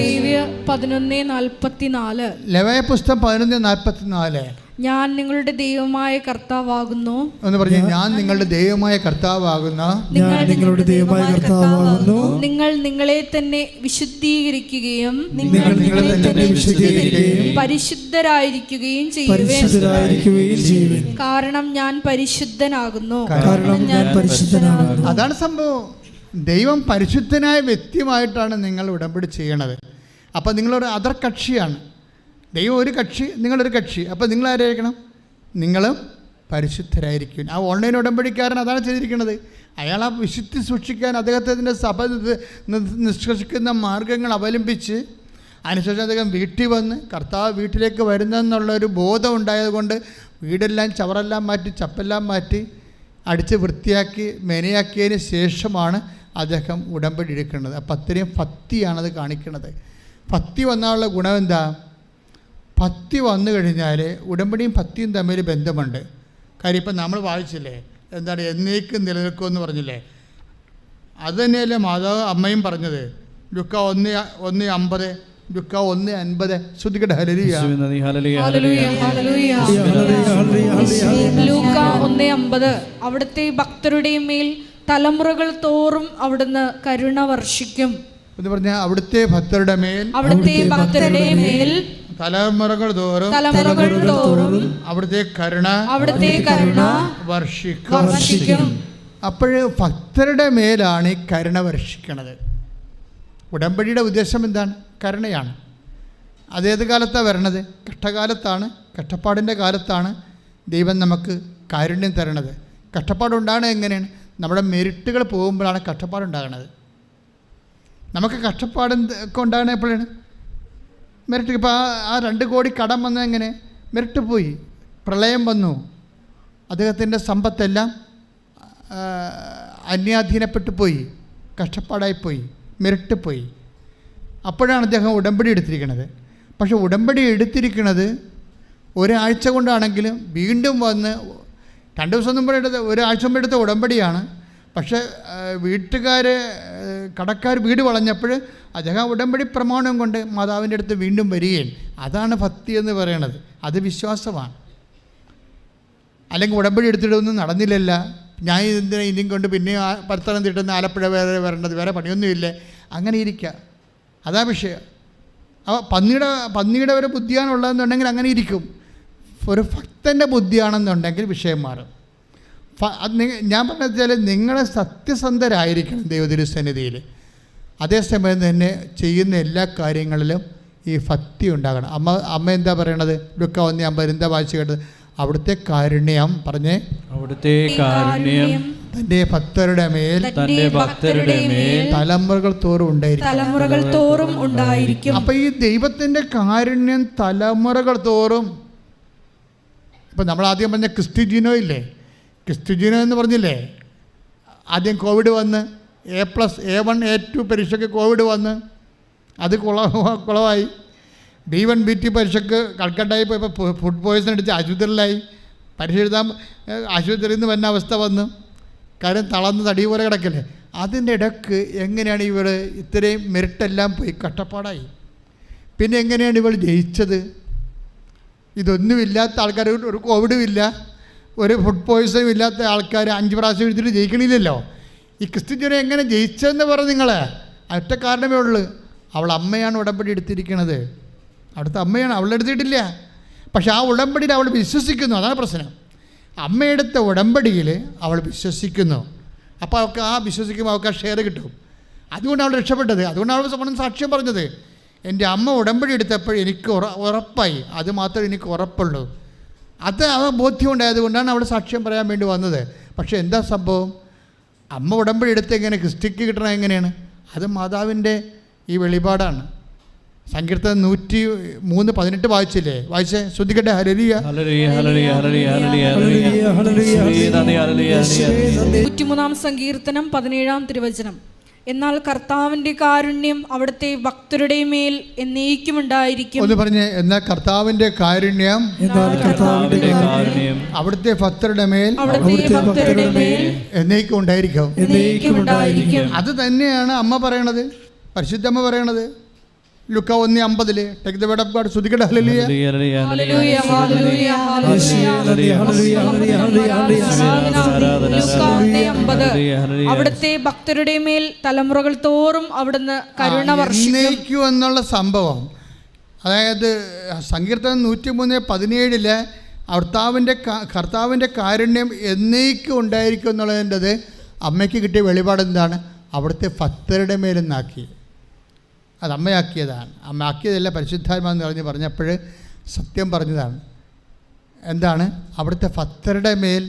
C: ലേവ്യ 11:44.
B: ലെവായ പുസ്തകം 11:44.
C: ഞാൻ നിങ്ങളുടെ ദൈവമായ കർത്താവാകുന്നു
B: എന്ന് പറഞ്ഞു. ഞാൻ നിങ്ങളുടെ ദൈവമായ കർത്താവാകുന്ന
A: ഞാൻ നിങ്ങളുടെ ദൈവമായ കർത്താവാകുന്നു.
C: നിങ്ങൾ നിങ്ങളെ തന്നെ വിശുദ്ധീകരിക്കുകയും
A: നിങ്ങൾ നിങ്ങളെ തന്നെ വിശുദ്ധീകരിക്കുകയും
C: പരിശുദ്ധരായിരിക്കുകയും
A: ചെയ്യുവിൻ.
C: കാരണം ഞാൻ പരിശുദ്ധനാകുന്നു.
A: കാരണം ഞാൻ പരിശുദ്ധനാകുന്നു.
B: അതാണ് സംഭവം. ദൈവം പരിശുദ്ധനായ വ്യക്തിയുമായിട്ടാണ് നിങ്ങൾ ഉടമ്പടി ചെയ്യണത്. അപ്പോൾ നിങ്ങളൊരു അതർ കക്ഷിയാണ്. ദൈവം ഒരു കക്ഷി, നിങ്ങളൊരു കക്ഷി. അപ്പോൾ നിങ്ങളാരായിരിക്കണം? നിങ്ങളും പരിശുദ്ധരായിരിക്കും. ആ ഓൺലൈൻ ഉടമ്പടിക്കാരൻ അതാണ് ചെയ്തിരിക്കുന്നത്. അയാൾ ആ വിശുദ്ധി സൂക്ഷിക്കാൻ അദ്ദേഹത്തിൻ്റെ സഭ നിഷ്കർഷിക്കുന്ന മാർഗങ്ങൾ അവലംബിച്ച് അതിനുശേഷം അദ്ദേഹം വീട്ടിൽ വന്ന് കർത്താവ് വീട്ടിലേക്ക് വരുന്നെന്നുള്ളൊരു ബോധം ഉണ്ടായതുകൊണ്ട് വീടെല്ലാം ചവറെല്ലാം മാറ്റി ചപ്പെല്ലാം മാറ്റി അടിച്ച് വൃത്തിയാക്കി മെനയാക്കിയതിന് ശേഷമാണ് അദ്ദേഹം ഉടമ്പടി എടുക്കുന്നത്. അപ്പം അത്രയും ഭക്തിയാണത് കാണിക്കുന്നത്. ഭക്തി വന്നാലുള്ള ഗുണം എന്താ? ഭക്തി വന്നു കഴിഞ്ഞാൽ ഉടമ്പടിയും ഭക്തിയും തമ്മിൽ ബന്ധമുണ്ട്. കാര്യം ഇപ്പം നമ്മൾ വായിച്ചില്ലേ, എന്താണ്, എന്നേക്കും നിലനിൽക്കുമെന്ന് പറഞ്ഞില്ലേ. അത് തന്നെയല്ലേ മാതാവ് അമ്മയും പറഞ്ഞത്. ലുക്ക 1:50, ലുക്ക 1:50. ശ്രദ്ധിക്കട്ടെ. ഹല്ലേലൂയ
C: ലൂക്ക 1:50. അവിടുത്തെ ഭക്തരുടെ മേൽ തലമുറകൾ തോറും അവിടുന്ന് കരുണ വർഷിക്കും
B: എന്ന് പറഞ്ഞാൽ അവിടുത്തെ ഭക്തരുടെ മേൽ തലമുറകൾ തോറും അവിടുത്തെ കരുണ വർഷിക്കും. അപ്പോഴ് ഭക്തരുടെ മേലാണ് ഈ കരുണ വർഷിക്കണത്. ഉടമ്പടിയുടെ ഉദ്ദേശം എന്താണ്? കരുണയാണ്. അതേത് കാലത്താണ് വരണത്? കഷ്ടകാലത്താണ്. കഷ്ടപ്പാടിൻ്റെ കാലത്താണ് ദൈവം നമുക്ക് കാരുണ്യം തരണത്. കഷ്ടപ്പാടുണ്ടാകണത് എങ്ങനെയാണ്? നമ്മുടെ മെരിറ്റുകൾ പോകുമ്പോഴാണ് കഷ്ടപ്പാടുണ്ടാകണത്. നമുക്ക് കഷ്ടപ്പാടൊക്കെ ഉണ്ടാകണത് എപ്പോഴാണ്? മെരിറ്റ്. ഇപ്പോൾ ആ 2 കോടി കടം വന്നത് എങ്ങനെ? മെരിറ്റ് പോയി, പ്രളയം വന്നു, അദ്ദേഹത്തിൻ്റെ സമ്പത്തെല്ലാം അന്യാധീനപ്പെട്ടു പോയി, കഷ്ടപ്പാടായിപ്പോയി, മെരിറ്റ് പോയി. അപ്പോഴാണ് അദ്ദേഹം ഉടമ്പടി എടുത്തിരിക്കുന്നത്. പക്ഷെ ഉടമ്പടി എടുത്തിരിക്കുന്നത് ഒരാഴ്ച കൊണ്ടാണെങ്കിലും വീണ്ടും വന്ന് 2 ദിവസം മുമ്പ് എടുത്ത, ഒരാഴ്ച മുമ്പ് എടുത്ത ഉടമ്പടിയാണ്. പക്ഷേ കടക്കാർ വീട് വളഞ്ഞപ്പോൾ അദ്ദേഹം ഉടമ്പടി പ്രമാണം കൊണ്ട് മാതാവിൻ്റെ അടുത്ത് വീണ്ടും വരികയും. അതാണ് ഭക്തി എന്ന് പറയണത്. അത് വിശ്വാസമാണ്. അല്ലെങ്കിൽ ഉടമ്പടി എടുത്തിട്ടൊന്നും നടന്നില്ലല്ല, ഞാൻ ഇതിനെ ഇനിയും കൊണ്ട് പിന്നെ പത്തനംതിട്ട ആലപ്പുഴ വരെ വരേണ്ടത്, വേറെ പണിയൊന്നുമില്ല, അങ്ങനെ ഇരിക്കുക. അതാ വിഷയം. അപ്പോൾ പന്നിയുടെ ഒരു ബുദ്ധിയാണുള്ളതെന്നുണ്ടെങ്കിൽ അങ്ങനെ ഇരിക്കും. ഒരു ഭക്തൻ്റെ ബുദ്ധിയാണെന്നുണ്ടെങ്കിൽ വിഷയം മാറും. ഞാൻ പറഞ്ഞാൽ നിങ്ങൾ സത്യസന്ധരായിരിക്കണം ദൈവതിരുസന്നിധിയിൽ. അതേസമയം തന്നെ ചെയ്യുന്ന എല്ലാ കാര്യങ്ങളിലും ഈ ഭക്തി ഉണ്ടാകണം. അമ്മ എന്താ പറയണത്? ലുക്ക 1:50 എന്താ വായിച്ചു കേട്ടത്? അവിടുത്തെ കാരുണ്യം പറഞ്ഞേ,
A: അവിടുത്തെ കാരുണ്യം
B: തൻ്റെ ഭക്തരുടെ മേൽ തലമുറകൾ തോറും ഉണ്ടായിരിക്കും. അപ്പം ഈ ദൈവത്തിൻ്റെ കാരുണ്യം തലമുറകൾ തോറും. ഇപ്പം നമ്മൾ ആദ്യം പറഞ്ഞ ക്രിസ്തുജീനോ ഇല്ലേ, ക്രിസ്തുജീനോ എന്ന് പറഞ്ഞില്ലേ, ആദ്യം കോവിഡ് വന്ന് A+, A1, A2 പരീക്ഷയ്ക്ക് കോവിഡ് വന്ന് അത് കുളമായി. B1, B2 പരീക്ഷയ്ക്ക് കൽക്കട്ടായി പോയപ്പോൾ ഫുഡ് പോയ്സൺ അടിച്ച് ആശുപത്രിയിലായി. പരീക്ഷ എഴുതാൻ ആശുപത്രിയിൽ നിന്ന് വരുന്ന അവസ്ഥ വന്നു. കാര്യം തളർന്ന് തടി പോലെ കിടക്കല്ലേ. അതിൻ്റെ ഇടയ്ക്ക് എങ്ങനെയാണ് ഇവൾ ഇത്രയും മെരിട്ടെല്ലാം പോയി, കഷ്ടപ്പാടായി. പിന്നെ എങ്ങനെയാണ് ഇവൾ ജയിച്ചത്? ഇതൊന്നുമില്ലാത്ത ആൾക്കാർ, ഒരു കോവിഡും ഇല്ല, ഒരു ഫുഡ് പോയ്സണും ഇല്ലാത്ത ആൾക്കാർ 5 പ്രാവശ്യം എഴുതിയിട്ട് ജയിക്കണില്ലല്ലോ. ഈ ക്രിസ്ത്യജനെ എങ്ങനെ ജയിച്ചതെന്ന് പറഞ്ഞ് നിങ്ങൾ ഒറ്റ കാരണമേ ഉള്ളൂ. അവൾ അമ്മയാണ് ഉടമ്പടി എടുത്തിരിക്കുന്നത്. അവിടുത്തെ അമ്മയാണ്, അവളെടുത്തിട്ടില്ല. പക്ഷെ ആ ഉടമ്പടിയിൽ അവൾ വിശ്വസിക്കുന്നു. അതാണ് പ്രശ്നം. അമ്മയെടുത്ത ഉടമ്പടിയിൽ അവൾ വിശ്വസിക്കുന്നു. അപ്പോൾ അവൾക്ക് ആ വിശ്വസിക്കുമ്പോൾ അവൾക്ക് ആ ഷെയർ കിട്ടും. അതുകൊണ്ട് അവൾ രക്ഷപ്പെട്ടത്. അതുകൊണ്ട് അവൾ സാക്ഷ്യം പറഞ്ഞത്. എൻ്റെ അമ്മ ഉടമ്പടി എടുത്തപ്പോൾ എനിക്ക് ഉറപ്പായി, അത് മാത്രമേ എനിക്ക് ഉറപ്പുള്ളൂ. അത് ആ ബോധ്യം ഉണ്ടായതുകൊണ്ടാണ് അവിടെ സാക്ഷ്യം പറയാൻ വേണ്ടി വന്നത്. പക്ഷേ എന്താ സംഭവം? അമ്മ ഉടമ്പടി എടുത്ത് എങ്ങനെ ക്രിസ്റ്റിക്ക് കിട്ടണം എങ്ങനെയാണ്? അത് മാതാവിൻ്റെ ഈ വെളിപാടാണ്. സങ്കീർത്തനം 103:18 വായിച്ചില്ലേ? വായിച്ചേ, ശ്രദ്ധിക്കട്ടെ. ഹല്ലേലൂയ.
C: 103-ാം സങ്കീർത്തനം 17-ാം തിരുവചനം. എന്നാൽ കർത്താവിന്റെ കാരുണ്യം അവിടുത്തെ ഭക്തരുടെ മേൽ എന്നേക്കും ഉണ്ടായിരിക്കും.
B: ഒന്ന് പറഞ്ഞേ, എന്നാൽ കർത്താവിന്റെ കാരുണ്യം അവിടുത്തെ ഭക്തരുടെ മേൽ എന്നേക്കും ഉണ്ടായിരിക്കും. അത് തന്നെയാണ് അമ്മ പറയണത്, പരിശുദ്ധമ്മ പറയണത്. ലുക്ക 1:50 take the word of God. ശ്രദ്ധിക്കട്ടെ. ഹല്ലേലൂയ.
C: അവിടുത്തെ ഭക്തരുടെ മേൽ തലമുറകൾ തോറും അവിടുന്ന് കരുണ വർഷിക്കും
B: എന്നുള്ള സംഭവം, അതായത് സങ്കീർത്തനം 103:17 കർത്താവിൻ്റെ കാരുണ്യം എന്നേക്കും ഉണ്ടായിരിക്കും എന്നുള്ളതിൻ്റെത് അമ്മയ്ക്ക് കിട്ടിയ വെളിപാട് എന്താണ്? അവിടുത്തെ ഭക്തരുടെ മേലെന്നാക്കി. അത് അമ്മയാക്കിയതാണ്. അമ്മ ആക്കിയതല്ല, പരിശുദ്ധാത്മാവെന്ന് പറഞ്ഞപ്പോൾ സത്യം പറഞ്ഞതാണ്. എന്താണ്? അവിടുത്തെ ഭക്തരുടെ മേൽ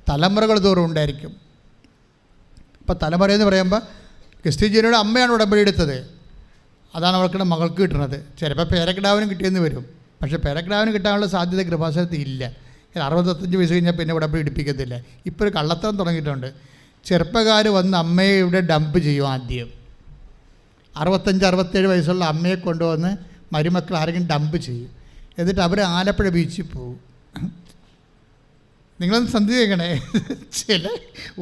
B: തലമുറകൾ തോറും ഉണ്ടായിരിക്കും. ഇപ്പം തലമുറയെന്ന് പറയുമ്പോൾ ക്രിസ്ത്യജനയുടെ അമ്മയാണ് ഉടമ്പടി എടുത്തത്. അതാണ് അവൾക്കുടെ മകൾക്ക് കിട്ടുന്നത്. ചിലപ്പോൾ പേരക്കിടാവിനും കിട്ടിയെന്ന് വരും. പക്ഷേ പേരക്കിടാവിന് കിട്ടാനുള്ള സാധ്യത കൃപാസനത്തിൽ ഇല്ല. 65 വയസ്സ് കഴിഞ്ഞാൽ പിന്നെ ഉടമ്പടി എടുപ്പിക്കത്തില്ല. ഇപ്പോൾ ഒരു കള്ളത്തരം തുടങ്ങിയിട്ടുണ്ട്. ചെറുപ്പക്കാർ വന്ന് അമ്മയെ ഇവിടെ ഡംപ് ചെയ്യും. ആദ്യം 65-67 വയസ്സുള്ള അമ്മയെ കൊണ്ടുവന്ന് മരുമക്കൾ ആരെങ്കിലും ഡംപ് ചെയ്യും. എന്നിട്ട് അവർ ആലപ്പുഴ ബീച്ചിൽ പോകും. നിങ്ങളൊന്ന് സന്ധിക്കണേ. ചില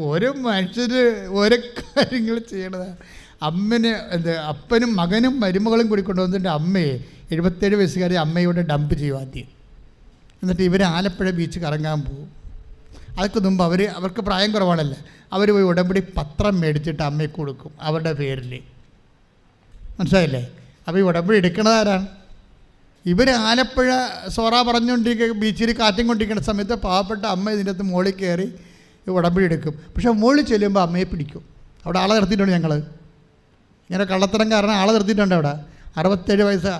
B: ഓരോ മനുഷ്യർ ഓരോ കാര്യങ്ങൾ ചെയ്യണതാണ്. അപ്പനും മകനും മരുമകളും കൂടി കൊണ്ടുവന്നിട്ട് അമ്മയെ 77 വയസ്സുകാരെ അമ്മയോട് ഡംപ് ചെയ്യും ആദ്യം. എന്നിട്ട് ഇവർ ആലപ്പുഴ ബീച്ച് കറങ്ങാൻ പോകും. അതൊക്കെ മുമ്പ് അവർക്ക് പ്രായം കുറവാണല്ലോ, അവർ പോയി ഉടമ്പടി പത്രം മേടിച്ചിട്ട് അമ്മയ്ക്ക് കൊടുക്കും അവരുടെ പേരിൽ. മനസ്സിലായില്ലേ? അപ്പോൾ ഈ ഉടമ്പടി എടുക്കണത് ആരാണ്? ഇവർ ആലപ്പുഴ സോറ പറഞ്ഞുകൊണ്ടിരിക്കുക, ബീച്ചിൽ കാറ്റും കൊണ്ടിരിക്കുന്ന സമയത്ത് പാവപ്പെട്ട അമ്മ ഇതിൻ്റെ അകത്ത് മുകളിൽ കയറി ഉടമ്പടി എടുക്കും. പക്ഷേ മുകളിൽ ചെല്ലുമ്പോൾ അമ്മയെ പിടിക്കും. അവിടെ ആളെ നിർത്തിയിട്ടുണ്ട് ഞങ്ങൾ. ഇങ്ങനെ കള്ളത്തരം കാരണം ആളെ നിർത്തിയിട്ടുണ്ട് അവിടെ. 67 വയസ്സ്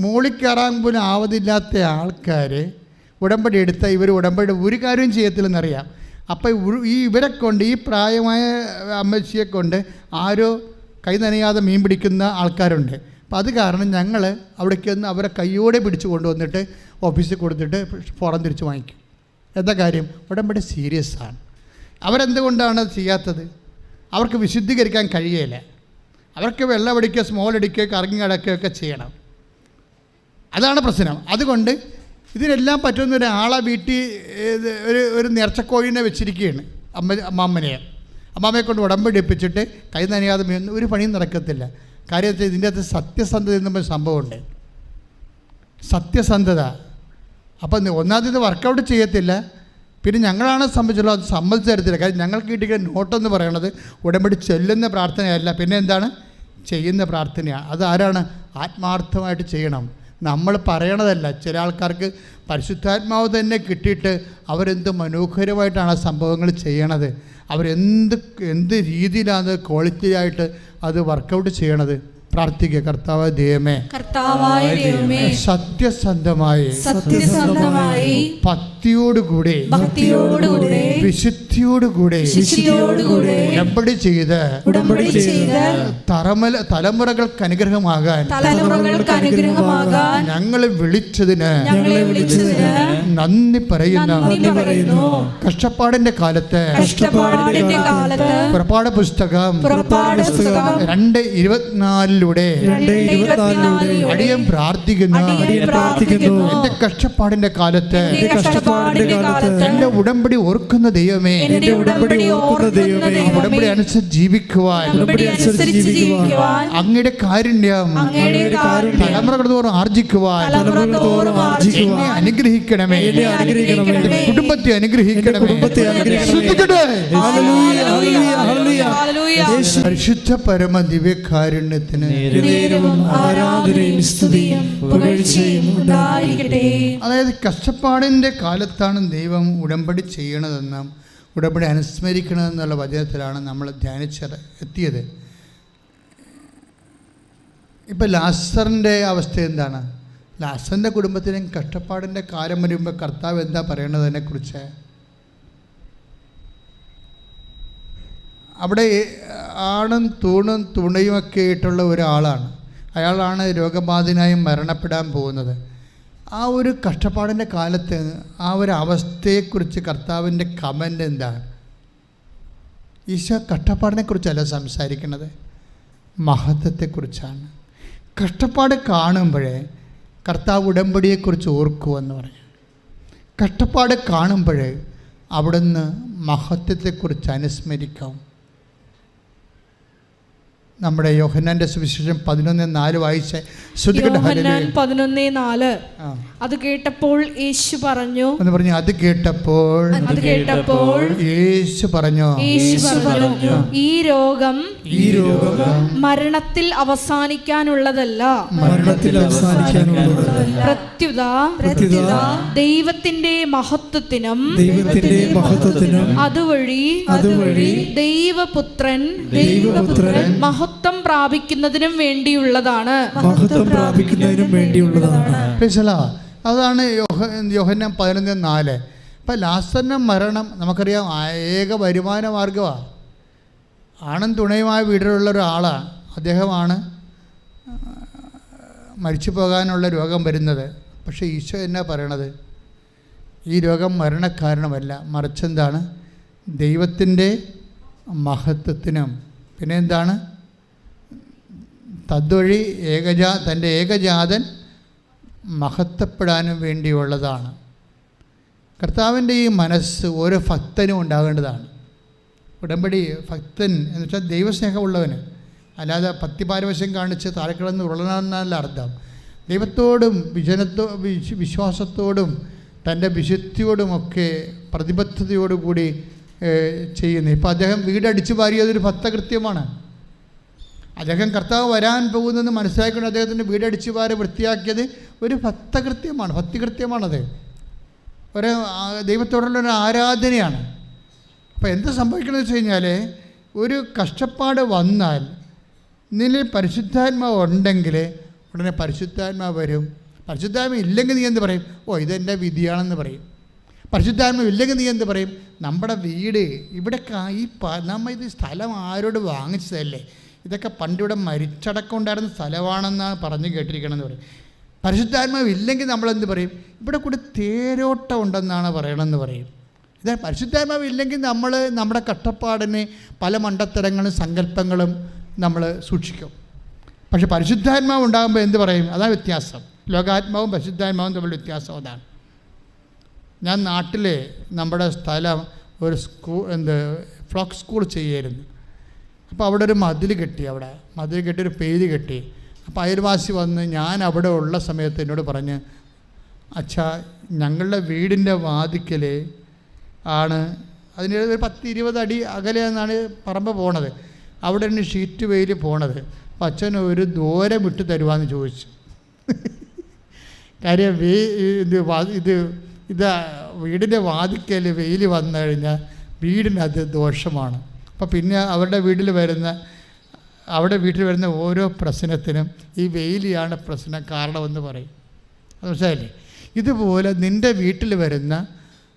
B: മുകളിൽ കയറാൻ പോലും ആവതില്ലാത്ത ആൾക്കാർ ഉടമ്പടി എടുത്താൽ ഇവർ ഉടമ്പടി ഒരു കാര്യവും ചെയ്യത്തില്ലെന്നറിയാം. അപ്പോൾ ഇവരെ കൊണ്ട്, ഈ പ്രായമായ അമ്മച്ചിയെ കൊണ്ട് ആരോ കൈ നനയാതെ മീൻ പിടിക്കുന്ന ആൾക്കാരുണ്ട്. അപ്പോൾ അത് കാരണം ഞങ്ങൾ അവിടേക്ക് ഒന്ന് അവരെ കൈയോടെ പിടിച്ച് കൊണ്ടുവന്നിട്ട് ഓഫീസിൽ കൊടുത്തിട്ട് ഫോറം തിരിച്ച് വാങ്ങിക്കും. എന്താ കാര്യം? ഉടമ്പടി സീരിയസ് ആണ്. അവരെന്തുകൊണ്ടാണ് ചെയ്യാത്തത്? അവർക്ക് വിശുദ്ധീകരിക്കാൻ കഴിയില്ല. അവർക്ക് വെള്ളം അടിക്കുക, സ്മോൾ അടിക്കുക, കറങ്ങി കിടക്കുകയൊക്കെ ചെയ്യണം. അതാണ് പ്രശ്നം. അതുകൊണ്ട് ഇതിനെല്ലാം പറ്റുന്ന ഒരാളെ വീട്ടിൽ ഒരു നേർച്ചക്കോഴിനെ വെച്ചിരിക്കുകയാണ് അമ്മാമ്മയെ കൊണ്ട് ഉടമ്പടി എടുപ്പിച്ചിട്ട് കൈ നനയാതെ ഒരു പണിയും നടക്കത്തില്ല. കാര്യം വെച്ചാൽ ഇതിൻ്റെ അകത്ത് സത്യസന്ധത എന്നൊരു സംഭവമുണ്ട്. സത്യസന്ധത. അപ്പം ഒന്നാമത് വർക്കൗട്ട് ചെയ്യത്തില്ല. പിന്നെ ഞങ്ങളാണ് സംബന്ധിച്ചുള്ള അത് സമ്മതിച്ച് തരത്തില്ല. കാര്യം ഞങ്ങൾക്ക് കിട്ടിയ നോട്ടെന്ന് പറയണത് ഉടമ്പടി ചൊല്ലുന്ന പ്രാർത്ഥനയല്ല, പിന്നെ എന്താണ്? ചെയ്യുന്ന പ്രാർത്ഥനയാണ്. അത് ആരാണ്? ആത്മാർത്ഥമായിട്ട് ചെയ്യണം. നമ്മൾ പറയണതല്ല. ചില ആൾക്കാർക്ക് പരിശുദ്ധാത്മാവ് തന്നെ കിട്ടിയിട്ട് അവരെന്ത് മനോഹരമായിട്ടാണ് ആ സംഭവങ്ങൾ ചെയ്യണത്. എന്ത് രീതിയിലാണ് ക്വാളിറ്റിയായിട്ട് അത് വർക്കൗട്ട് ചെയ്യണത്. പ്രാർത്ഥിക്കുക. കർത്താവായ ദൈവമേ, സത്യസന്ധമായി ഭക്തിയോടുകൂടി വിശുദ്ധിയോടുകൂടി ഉടമ്പടി ചെയ്ത് തലമുറകൾക്ക് അനുഗ്രഹമാകാൻ ഞങ്ങളെ വിളിച്ചതിന് നന്ദി പറയുന്നു. കഷ്ടപ്പാടിന്റെ കാലത്ത് പുറപ്പാട് പുസ്തകം 2:24 അടിയൻ പ്രാർത്ഥിക്കുന്നു. എന്റെ കഷ്ടപ്പാടിന്റെ കാലത്ത് എന്റെ ഉടമ്പടി ഓർക്കുന്ന ദൈവമേ, ഉടമ്പടി അനുസരിച്ച് ജീവിക്കുവാൻ അങ്ങയുടെ കാരുണ്യം തലമുറകൾ തോറും ആർജിക്കുവാൻ എന്നെ അനുഗ്രഹിക്കണമേ. കുടുംബത്തെ അനുഗ്രഹിക്കണമേ. പരിശുദ്ധ പരമ ദിവ്യകാരുണ്യത്തിന് അതായത് കഷ്ടപ്പാടിൻ്റെ കാലത്താണ് ദൈവം ഉടമ്പടി ചെയ്യണതെന്നും ഉടമ്പടി അനുസ്മരിക്കണമെന്നുള്ള വചനത്തിലാണ് നമ്മൾ ധ്യാനിച്ച് എത്തിയത്. ഇപ്പം ലാസറിൻ്റെ അവസ്ഥ എന്താണ്? ലാസറിൻ്റെ കുടുംബത്തിനും കഷ്ടപ്പാടിൻ്റെ കാലം വരുമ്പോൾ കർത്താവ് എന്താ പറയണത് അതിനെക്കുറിച്ച്? അവിടെ ആണും തൂണും തുണയുമൊക്കെ ആയിട്ടുള്ള ഒരാളാണ്. അയാളാണ് രോഗബാധിതനായി മരണപ്പെടാൻ പോകുന്നത്. ആ ഒരു കഷ്ടപ്പാടിൻ്റെ കാലത്ത് ആ ഒരു അവസ്ഥയെക്കുറിച്ച് കർത്താവിൻ്റെ കമൻ്റ് എന്താണ്? ഈശോ കഷ്ടപ്പാടിനെക്കുറിച്ചല്ല സംസാരിക്കുന്നത്, മഹത്വത്തെക്കുറിച്ചാണ്. കഷ്ടപ്പാട് കാണുമ്പോഴേ കർത്താവ് ഉടമ്പടിയെക്കുറിച്ച് ഓർക്കുമെന്ന് പറഞ്ഞു. കഷ്ടപ്പാട് കാണുമ്പോഴേ അവിടുന്ന് മഹത്വത്തെക്കുറിച്ച് അനുസ്മരിക്കാം. നമ്മുടെ യോഹന്നാന്റെ സുവിശേഷം 11:4 വായിച്ചേ.
C: യോഹന്നാൻ 11:4. അത് കേട്ടപ്പോൾ യേശു പറഞ്ഞു
B: എന്ന് പറഞ്ഞു. അത് കേട്ടപ്പോൾ യേശു പറഞ്ഞു,
C: ഈ രോഗം മരണത്തിൽ അവസാനിക്കാനുള്ളതല്ല, പ്രത്യുത ദൈവത്തിന്റെ മഹത്വത്തിനും അതുവഴി ദൈവപുത്രൻ മഹത്വം പ്രാപിക്കുന്നതിനും വേണ്ടിയുള്ളതാണ്.
B: അതാണ് യോഹന്നാൻ 11:4. ഇപ്പം ലാസറിൻ്റെ മരണം നമുക്കറിയാം ഏക വരുമാന മാർഗമാണ്. ആണും തുണയുമായ വീട്ടിലുള്ള ഒരാളാണ്. അദ്ദേഹമാണ് മരിച്ചു പോകാനുള്ള രോഗം വരുന്നത്. പക്ഷേ ഈശോ എന്നാ പറയണത്? ഈ രോഗം മരണകാരണമല്ല, മറിച്ചെന്താണ്? ദൈവത്തിൻ്റെ മഹത്വത്തിനും പിന്നെ എന്താണ്? തദ്വഴി തൻ്റെ ഏകജാതൻ മഹത്വപ്പെടാനും വേണ്ടിയുള്ളതാണ്. കർത്താവിൻ്റെ ഈ മനസ്സ് ഓരോ ഭക്തനും ഉണ്ടാകേണ്ടതാണ്. ഉടമ്പടി ഭക്തൻ എന്ന് വെച്ചാൽ ദൈവസ്നേഹമുള്ളവന്, അല്ലാതെ പത്തിപാരവശ്യം കാണിച്ച് താഴെക്കിടന്ന് ഉരുളണമെന്നല്ല അർത്ഥം. ദൈവത്തോടും വിശ്വാസത്തോടും തൻ്റെ വിശുദ്ധിയോടുമൊക്കെ പ്രതിബദ്ധതയോടുകൂടി ചെയ്യുന്നു. ഇപ്പോൾ അദ്ദേഹം വീടടിച്ചു വാരിയതൊരു ഭക്തകൃത്യമാണ്. അദ്ദേഹം കർത്താവ് വരാൻ പോകുന്നതെന്ന് മനസ്സിലാക്കിക്കൊണ്ട് അദ്ദേഹത്തിൻ്റെ വീടടിച്ചു വാരി വൃത്തിയാക്കിയത് ഒരു ഭക്തകൃത്യമാണ്, ഭക്തികൃത്യമാണത്. ഒരു ദൈവത്തോടുള്ള ഒരു ആരാധനയാണ്. അപ്പോൾ എന്ത് സംഭവിക്കണമെന്ന് വെച്ച് കഴിഞ്ഞാൽ, ഒരു കഷ്ടപ്പാട് വന്നാൽ നിന്നിൽ പരിശുദ്ധാത്മാവ് ഉണ്ടെങ്കിൽ ഉടനെ പരിശുദ്ധാത്മാവ് വരും. പരിശുദ്ധാത്മാവ് ഇല്ലെങ്കിൽ നീ എന്ത് പറയും? ഓ, ഇതെൻ്റെ വിധിയാണെന്ന് പറയും. പരിശുദ്ധാത്മാവ് ഇല്ലെങ്കിൽ നീ എന്ത് പറയും? നമ്മുടെ വീട് ഇവിടെ നമ്മൾ ഇത് സ്ഥലം ആരോട് വാങ്ങിച്ചതല്ലേ, ഇതൊക്കെ പണ്ടിവിടെ മരിച്ചടക്കം ഉണ്ടായിരുന്ന സ്ഥലമാണെന്നാണ് പറഞ്ഞു കേട്ടിരിക്കണമെന്ന് പറയും. പരിശുദ്ധാത്മാവ് ഇല്ലെങ്കിൽ നമ്മളെന്ത് പറയും? ഇവിടെ കൂടെ തേരോട്ടം ഉണ്ടെന്നാണ് പറയണമെന്ന് പറയും. ഇത് പരിശുദ്ധാത്മാവ് ഇല്ലെങ്കിൽ നമ്മൾ നമ്മുടെ കഷ്ടപ്പാടിന് പല മണ്ടത്തരങ്ങളും സങ്കല്പങ്ങളും നമ്മൾ സൂക്ഷിക്കും. പക്ഷെ പരിശുദ്ധാത്മാവ് ഉണ്ടാകുമ്പോൾ എന്ത് പറയും? അതാണ് വ്യത്യാസം. ലോകാത്മാവും പരിശുദ്ധാത്മാവും തമ്മിലുള്ള വ്യത്യാസം അതാണ്. ഞാൻ നാട്ടിൽ നമ്മുടെ സ്ഥലം ഒരു ഫ്ലോക്ക് സ്കൂൾ ചെയ്യായിരുന്നു. അപ്പോൾ അവിടെ ഒരു മതിൽ കെട്ടി, ഒരു പേര് കെട്ടി. അപ്പോൾ അയൽവാസി വന്ന് ഞാൻ അവിടെ ഉള്ള സമയത്ത് എന്നോട് പറഞ്ഞ്, അച്ഛാ ഞങ്ങളുടെ വീടിൻ്റെ വാതിക്കൽ ആണ്, അതിന് ഒരു 10-20 അടി അകലെ എന്നാണ് പറമ്പ് പോണത്, അവിടെ നിന്ന് ഷീറ്റ് വെയിൽ പോണത്. അപ്പോൾ അച്ഛൻ ഒരു ദൂരം വിട്ട് തരുവാന്ന് ചോദിച്ചു. കാര്യം ഇത് വീടിൻ്റെ വാതിക്കൽ വെയിൽ വന്നു കഴിഞ്ഞാൽ വീടിനത് ദോഷമാണ്. അപ്പോൾ പിന്നെ അവിടെ വീട്ടിൽ വരുന്ന ഓരോ പ്രശ്നത്തിനും ഈ വെയിലാണ് പ്രശ്നം കാരണമെന്ന് പറയും. അത് മനസ്സിലായില്ലേ? ഇതുപോലെ നിൻ്റെ വീട്ടിൽ വരുന്ന,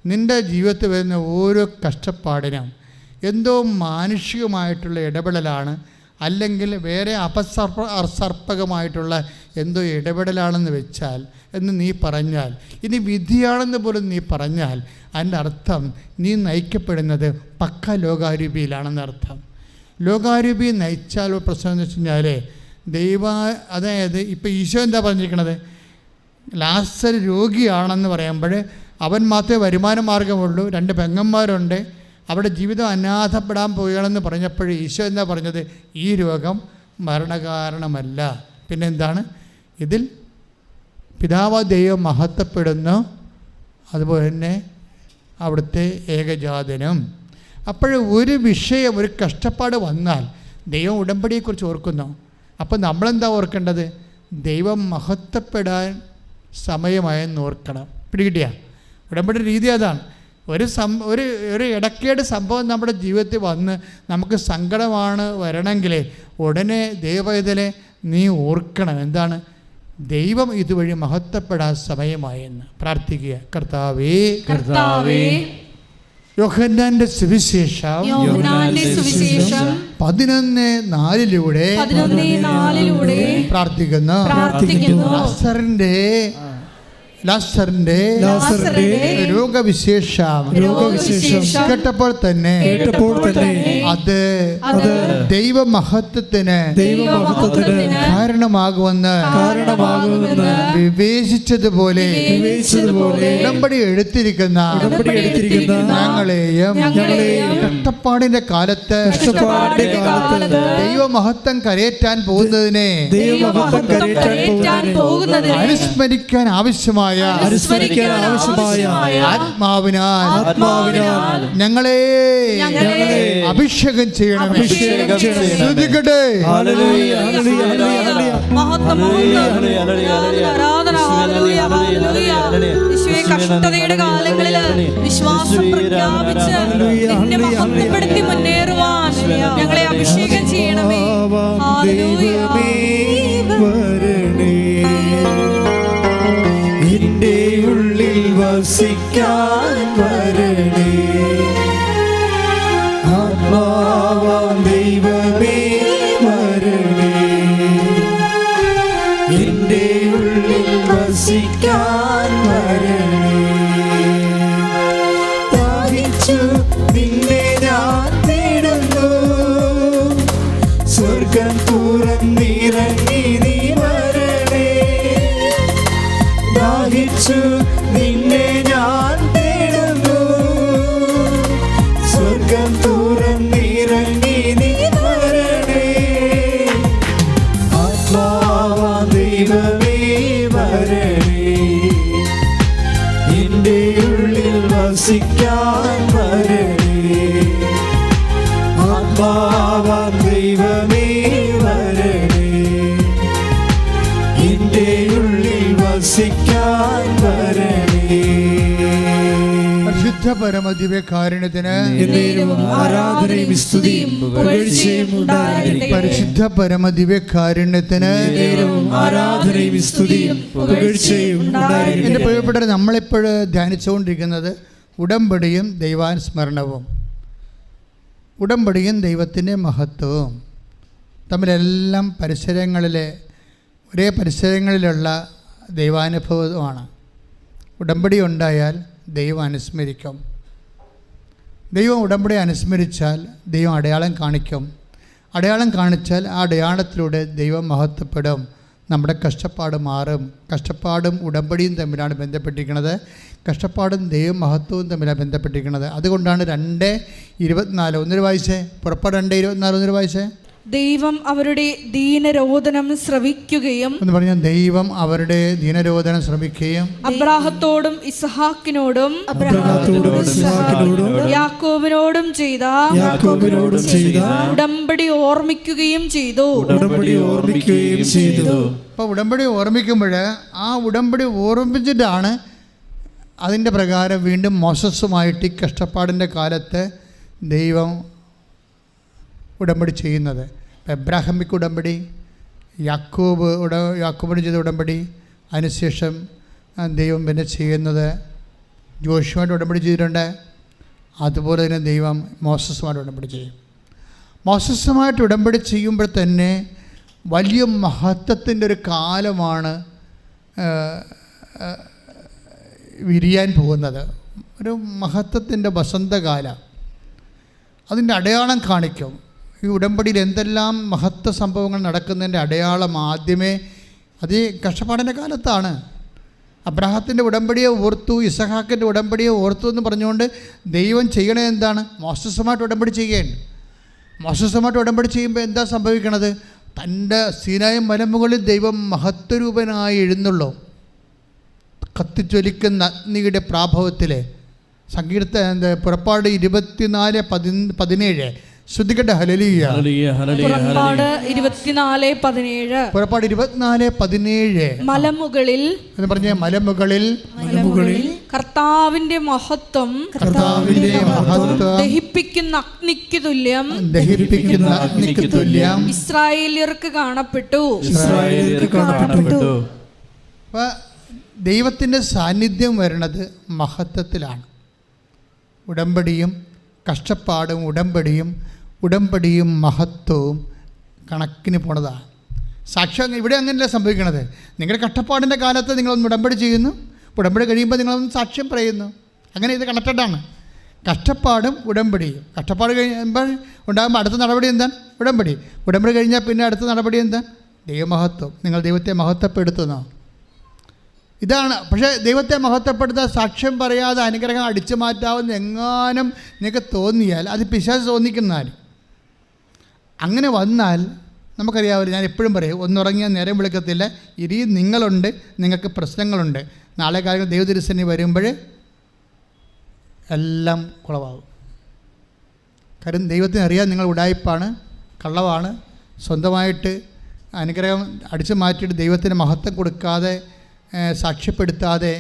B: നിൻ്റെ ജീവിതത്തിൽ വരുന്ന ഓരോ കഷ്ടപ്പാടിനും എന്തോ മാനുഷികമായിട്ടുള്ള ഇടപെടലാണ്, അല്ലെങ്കിൽ വേറെ അസർപ്പകമായിട്ടുള്ള എന്തോ ഇടപെടലാണെന്ന് വെച്ചാൽ എന്ന് നീ പറഞ്ഞാൽ, ഇനി വിധിയാണെന്ന് പോലും നീ പറഞ്ഞാൽ, അതിൻ്റെ അർത്ഥം നീ നയിക്കപ്പെടുന്നത് പക്ക ലോകാരൂപിയിലാണെന്ന് അർത്ഥം. ലോകാരൂപി നയിച്ചാൽ പ്രശ്നം എന്ന് വെച്ച് കഴിഞ്ഞാൽ അതായത് ഇപ്പോൾ ഈശോ എന്താ പറഞ്ഞിരിക്കണത്? ലാസർ രോഗിയാണെന്ന് പറയുമ്പോൾ അവൻ മാത്രമേ വരുമാന മാർഗമുള്ളൂ, 2 പെങ്ങന്മാരുണ്ട്, അവിടെ ജീവിതം അനാഥപ്പെടാൻ പോവുകയാണെന്ന് പറഞ്ഞപ്പോൾ ഈശോ എന്താ പറഞ്ഞത്? ഈ രോഗം മരണകാരണമല്ല. പിന്നെന്താണ്? ഇതിൽ പിതാവ് ദൈവം മഹത്വപ്പെടുന്നു, അതുപോലെ തന്നെ അവിടുത്തെ ഏകജാതനും. അപ്പോൾ ഒരു വിഷയം, ഒരു കഷ്ടപ്പാട് വന്നാൽ ദൈവം ഉടമ്പടിയെക്കുറിച്ച് ഓർക്കുന്നു. അപ്പോൾ നമ്മളെന്താ ഓർക്കേണ്ടത്? ദൈവം മഹത്വപ്പെടാൻ സമയമായെന്ന് ഓർക്കണം. പിടികിട്ടിയ ഉടമ്പടി രീതി അതാണ്. ഒരു ഇടക്കേട് സംഭവം നമ്മുടെ ജീവിതത്തിൽ വന്ന് നമുക്ക് സങ്കടമാണ് വരണമെങ്കിൽ ഉടനെ ദൈവപൈതലെ നീ ഓർക്കണം, എന്താണ്? ദൈവം ഇതുവഴി മഹത്വപ്പെടാൻ സമയമായെന്ന് പ്രാർത്ഥിക്കുക. കർത്താവേ,
C: കർത്താവേ,
B: യോഹന്നാന്റെ സുവിശേഷം 11:4 പ്രാർത്ഥിക്കുന്നു. ലാസറിന്റെ രോഗവിശേഷം കേട്ടപ്പോൾ തന്നെ അത് ദൈവമഹത്വത്തിന് കാരണമാകുമെന്ന് വിവേചിച്ചതുപോലെ ഉടമ്പടി എടുത്തിരിക്കുന്ന ഞങ്ങളെയും കഷ്ടപ്പാടിന്റെ കാലത്ത് ദൈവമഹത്വം കരയേറ്റാൻ പോകുന്നതിനെ അനുസ്മരിക്കാൻ ആവശ്യമായ ആത്മാവിനാൽ ഞങ്ങളെ അഭിഷേകം ചെയ്യണമേ. ശ്രദ്ധിക്കട്ടെ.
C: കഷ്ടതയുടെ കാലങ്ങളിൽ വിശ്വാസം പ്രഖ്യാപിച്ച് നിന്നെ മഹത്വപ്പെടുത്തി മുന്നേറുവാൻ ഞങ്ങളെ അഭിഷേകം ചെയ്യണമേ.
A: എന്റെ ഉള്ളിൽ വസിക്കാൻ വരണേ, ആത്മാവാം ദൈവമേ വരണേ, എന്റെ ഉള്ളിൽ വസിക്കാൻ വരണേ. ദാഹിച്ചു നിന്നെ ഞാൻ തേടുന്നു, സ്വർഗം തുറന്നിറങ്ങി നീ വരണേ. ദാഹിച്ചു നിന്നെ ഞാൻ തേടുന്നു, സ്വർഗം തുറന്നിറങ്ങി നീ വരണേ. ആത്മാവാ ദൈവമേ വരണേ, എന്റെ ഉള്ളിൽ വസിക്കാൻ വരണേ. ആത്മാവാ ദൈവമേ വരണേ, എന്റെ ഉള്ളിൽ വസിക്കാൻ വരണേ.
B: പരിശുദ്ധ പരമദിവ്യകാരുണ്യത്തിന്
A: ആരാധനയും സ്തുതിയും പുകഴ്ചയും ഉണ്ടാകട്ടെ.
B: പരിശുദ്ധ പരമദിവ്യകാരുണ്യത്തിന്
A: ആരാധനയും സ്തുതിയും പുകഴ്ചയും ഉണ്ടാകട്ടെ.
B: എൻ്റെ പ്രിയപ്പെട്ടവരെ, നമ്മളിപ്പോൾ ധ്യാനിച്ചുകൊണ്ടിരിക്കുന്നത് ഉടമ്പടിയും ദൈവാനുസ്മരണവും. ഉടമ്പടിയും ദൈവത്തിൻ്റെ മഹത്വവും തമ്മിലെല്ലാം ഒരേ പരിസരങ്ങളിലുള്ള ദൈവാനുഭവമാണ്. ഉടമ്പടി ഉണ്ടായാൽ ദൈവം അനുസ്മരിക്കും. ദൈവം ഉടമ്പടി അനുസ്മരിച്ചാൽ ദൈവം അടയാളം കാണിക്കും. അടയാളം കാണിച്ചാൽ ആ അടയാളത്തിലൂടെ ദൈവം മഹത്വപ്പെടും. നമ്മുടെ കഷ്ടപ്പാട് മാറും. കഷ്ടപ്പാടും ഉടമ്പടിയും തമ്മിലാണ് ബന്ധപ്പെട്ടിരിക്കുന്നത്. കഷ്ടപ്പാടും ദൈവ മഹത്വവും തമ്മിലാണ് ബന്ധപ്പെട്ടിരിക്കുന്നത്. അതുകൊണ്ടാണ് 2:24 ഒന്നൊരു വായിച്ചേ. പുറപ്പാട് 2:24 ഒന്നൊരു വായിച്ചേ.
C: ദൈവം അവരുടെ ദീനരോദനം ശ്രവിക്കുകയും
B: എന്ന് പറഞ്ഞാൽ ദൈവം അവരുടെ ദീനരോദനം ശ്രമിക്കുകയും
C: അബ്രാഹത്തോടും ഇസ്ഹാക്കിനോടും യാക്കോബിനോടും ചെയ്ത ഉടമ്പടി ഓർമ്മിക്കുകയും ചെയ്തു.
B: അപ്പോൾ ഉടമ്പടി ഓർമ്മിക്കുമ്പോൾ ആ ഉടമ്പടി ഓർമ്മിച്ചിട്ടാണ് അതിൻ്റെ പ്രകാരം വീണ്ടും മോശസുമായിട്ട് ഈ കഷ്ടപ്പാടിൻ്റെ കാലത്ത് ദൈവം ഉടമ്പടി ചെയ്യുന്നത്. എബ്രാഹിമിക് ഉടമ്പടി, യാക്കോബിന് ചെയ്ത ഉടമ്പടി, അതിനുശേഷം ദൈവം പിന്നെ ചെയ്യുന്നത് ജോഷുവായിട്ട് ഉടമ്പടി ചെയ്തിട്ടുണ്ട്. അതുപോലെ തന്നെ ദൈവം മോസസുമായിട്ട് ഉടമ്പടി ചെയ്യും. മോസസുമായിട്ട് ഉടമ്പടി ചെയ്യുമ്പോൾ തന്നെ വലിയ മഹത്വത്തിൻ്റെ ഒരു കാലമാണ് വിരിയാൻ പോകുന്നത്. ഒരു മഹത്വത്തിൻ്റെ വസന്തകാലം. അതിൻ്റെ അടയാളം കാണിക്കും. ഈ ഉടമ്പടിയിൽ എന്തെല്ലാം മഹത്വ സംഭവങ്ങൾ നടക്കുന്നതിൻ്റെ അടയാളം ആദ്യമേ അത് കഷ്ടപ്പാടിൻ്റെ കാലത്താണ്. അബ്രാഹത്തിൻ്റെ ഉടമ്പടിയെ ഓർത്തു, ഇസഹാക്കിൻ്റെ ഉടമ്പടിയെ ഓർത്തു എന്ന് പറഞ്ഞുകൊണ്ട് ദൈവം ചെയ്യണത് എന്താണ്? മോസസുമായിട്ട് ഉടമ്പടി ചെയ്യുകയാണ്. മോസസുമായിട്ട് ഉടമ്പടി ചെയ്യുമ്പോൾ എന്താ സംഭവിക്കണത്? തൻ്റെ സീനായി മലമുകളിൽ ദൈവം മഹത്വരൂപനായി എഴുന്നള്ളൂ. കത്തിജ്വലിക്കുന്ന അഗ്നിയുടെ പ്രാഭവത്തിലെ പുറപ്പാട് 24:17 ശ്രദ്ധിക്കട്ടെ. ഹല്ലേലൂയ.
C: പുറപ്പാട് 24:17.
B: പുറപ്പാട് 24:17.
C: മലമുകളിൽ
B: എന്ന് പറഞ്ഞ മലമുകളിൽ
C: കർത്താവിന്റെ മഹത്വം ദഹിപ്പിക്കുന്ന അഗ്നിക്ക് തുല്യം ഇസ്രായേല്യർക്ക് കാണപ്പെട്ടു.
B: അപ്പൊ ദൈവത്തിൻ്റെ സാന്നിധ്യം വരുന്നത് മഹത്വത്തിലാണ്. ഉടമ്പടിയും കഷ്ടപ്പാടും ഉടമ്പടിയും മഹത്വവും കണക്കിന് പോണതാണ്. സാക്ഷ്യം ഇവിടെ അങ്ങനെയല്ല സംഭവിക്കണത്. നിങ്ങളുടെ കഷ്ടപ്പാടിൻ്റെ കാലത്ത് നിങ്ങളൊന്ന് ഉടമ്പടി ചെയ്യുന്നു, ഉടമ്പടി കഴിയുമ്പോൾ നിങ്ങളൊന്ന് സാക്ഷ്യം പറയുന്നു. അങ്ങനെ ഇത് കണക്റ്റഡാണ്. കഷ്ടപ്പാടും ഉടമ്പടിയും. കഷ്ടപ്പാട് കഴിയുമ്പോൾ ഉണ്ടാകുമ്പോൾ അടുത്ത നടപടി എന്താണ്? ഉടമ്പടി കഴിഞ്ഞാൽ പിന്നെ അടുത്ത നടപടി എന്താണ്? ദൈവമഹത്വം. നിങ്ങൾ ദൈവത്തെ മഹത്വപ്പെടുത്തുന്നു. ഇതാണ്. പക്ഷേ ദൈവത്തെ മഹത്വപ്പെടുത്താൻ സാക്ഷ്യം പറയാതെ അനുഗ്രഹം അടിച്ചു മാറ്റാവുന്ന എങ്ങാനും നിങ്ങൾക്ക് തോന്നിയാൽ അത് പിശാച് തോന്നിക്കുന്നതാണ്. അങ്ങനെ വന്നാൽ നമുക്കറിയാമല്ലോ, ഞാൻ എപ്പോഴും പറയും, ഒന്നുറങ്ങിയാൽ നേരം വിളിക്കത്തില്ല. ഇനിയും നിങ്ങളുണ്ട്, നിങ്ങൾക്ക് പ്രശ്നങ്ങളുണ്ട്. നാളെ കാര്യങ്ങൾ ദൈവതിരുസന്നിധി വരുമ്പോൾ എല്ലാം കുളവാകും. കാര്യം ദൈവത്തിന് അറിയാം നിങ്ങൾ ഉടായിപ്പാണ്, കള്ളവാണ്. സ്വന്തമായിട്ട് അനുഗ്രഹം അടിച്ചു മാറ്റിയിട്ട് ദൈവത്തിന് മഹത്വം കൊടുക്കാതെ സാക്ഷ്യപ്പെടുത്താതെ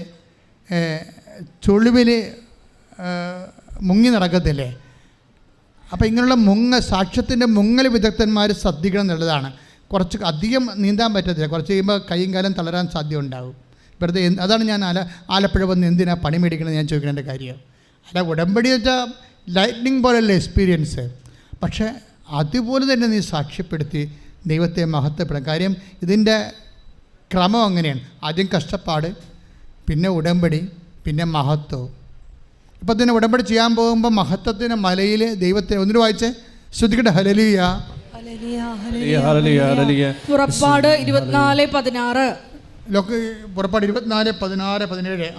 B: ചുളിവിൽ മുങ്ങി നടക്കത്തില്ലേ? അപ്പോൾ ഇങ്ങനെയുള്ള സാക്ഷ്യത്തിൻ്റെ മുങ്ങൽ വിദഗ്ധന്മാർ ശ്രദ്ധിക്കണം എന്നുള്ളതാണ്. കുറച്ച് അധികം നീന്താൻ പറ്റത്തില്ല. കുറച്ച് കഴിയുമ്പോൾ കൈയും കാലം തളരാൻ സാധ്യത ഉണ്ടാകും. വെറുതെ അതാണ് ഞാൻ ആലപ്പുഴ വന്ന് എന്തിനാ പണി മേടിക്കണമെന്ന് ഞാൻ ചോദിക്കേണ്ട കാര്യം. അല്ല, ഉടമ്പടി വെച്ചാൽ ലൈറ്റ്നിങ് പോലെയല്ല എക്സ്പീരിയൻസ്. പക്ഷേ അതുപോലെ തന്നെ നീ സാക്ഷ്യപ്പെടുത്തി ദൈവത്തെ മഹത്വപ്പെടാം. കാര്യം ഇതിൻ്റെ ക്രമം അങ്ങനെയാണ്. ആദ്യം കഷ്ടപ്പാട്, പിന്നെ ഉടമ്പടി, പിന്നെ മഹത്വം. ഇപ്പം തന്നെ ഉടമ്പടി ചെയ്യാൻ പോകുമ്പോൾ മഹത്വത്തിന് മലയിൽ ദൈവത്തെ ഒന്നിനു വായിച്ചേ, ശ്രദ്ധിക്കട്ടെ. ഹല്ലേലൂയ.
C: പുറപ്പാട് 24:16.
B: പുറപ്പാട് 24:16-17.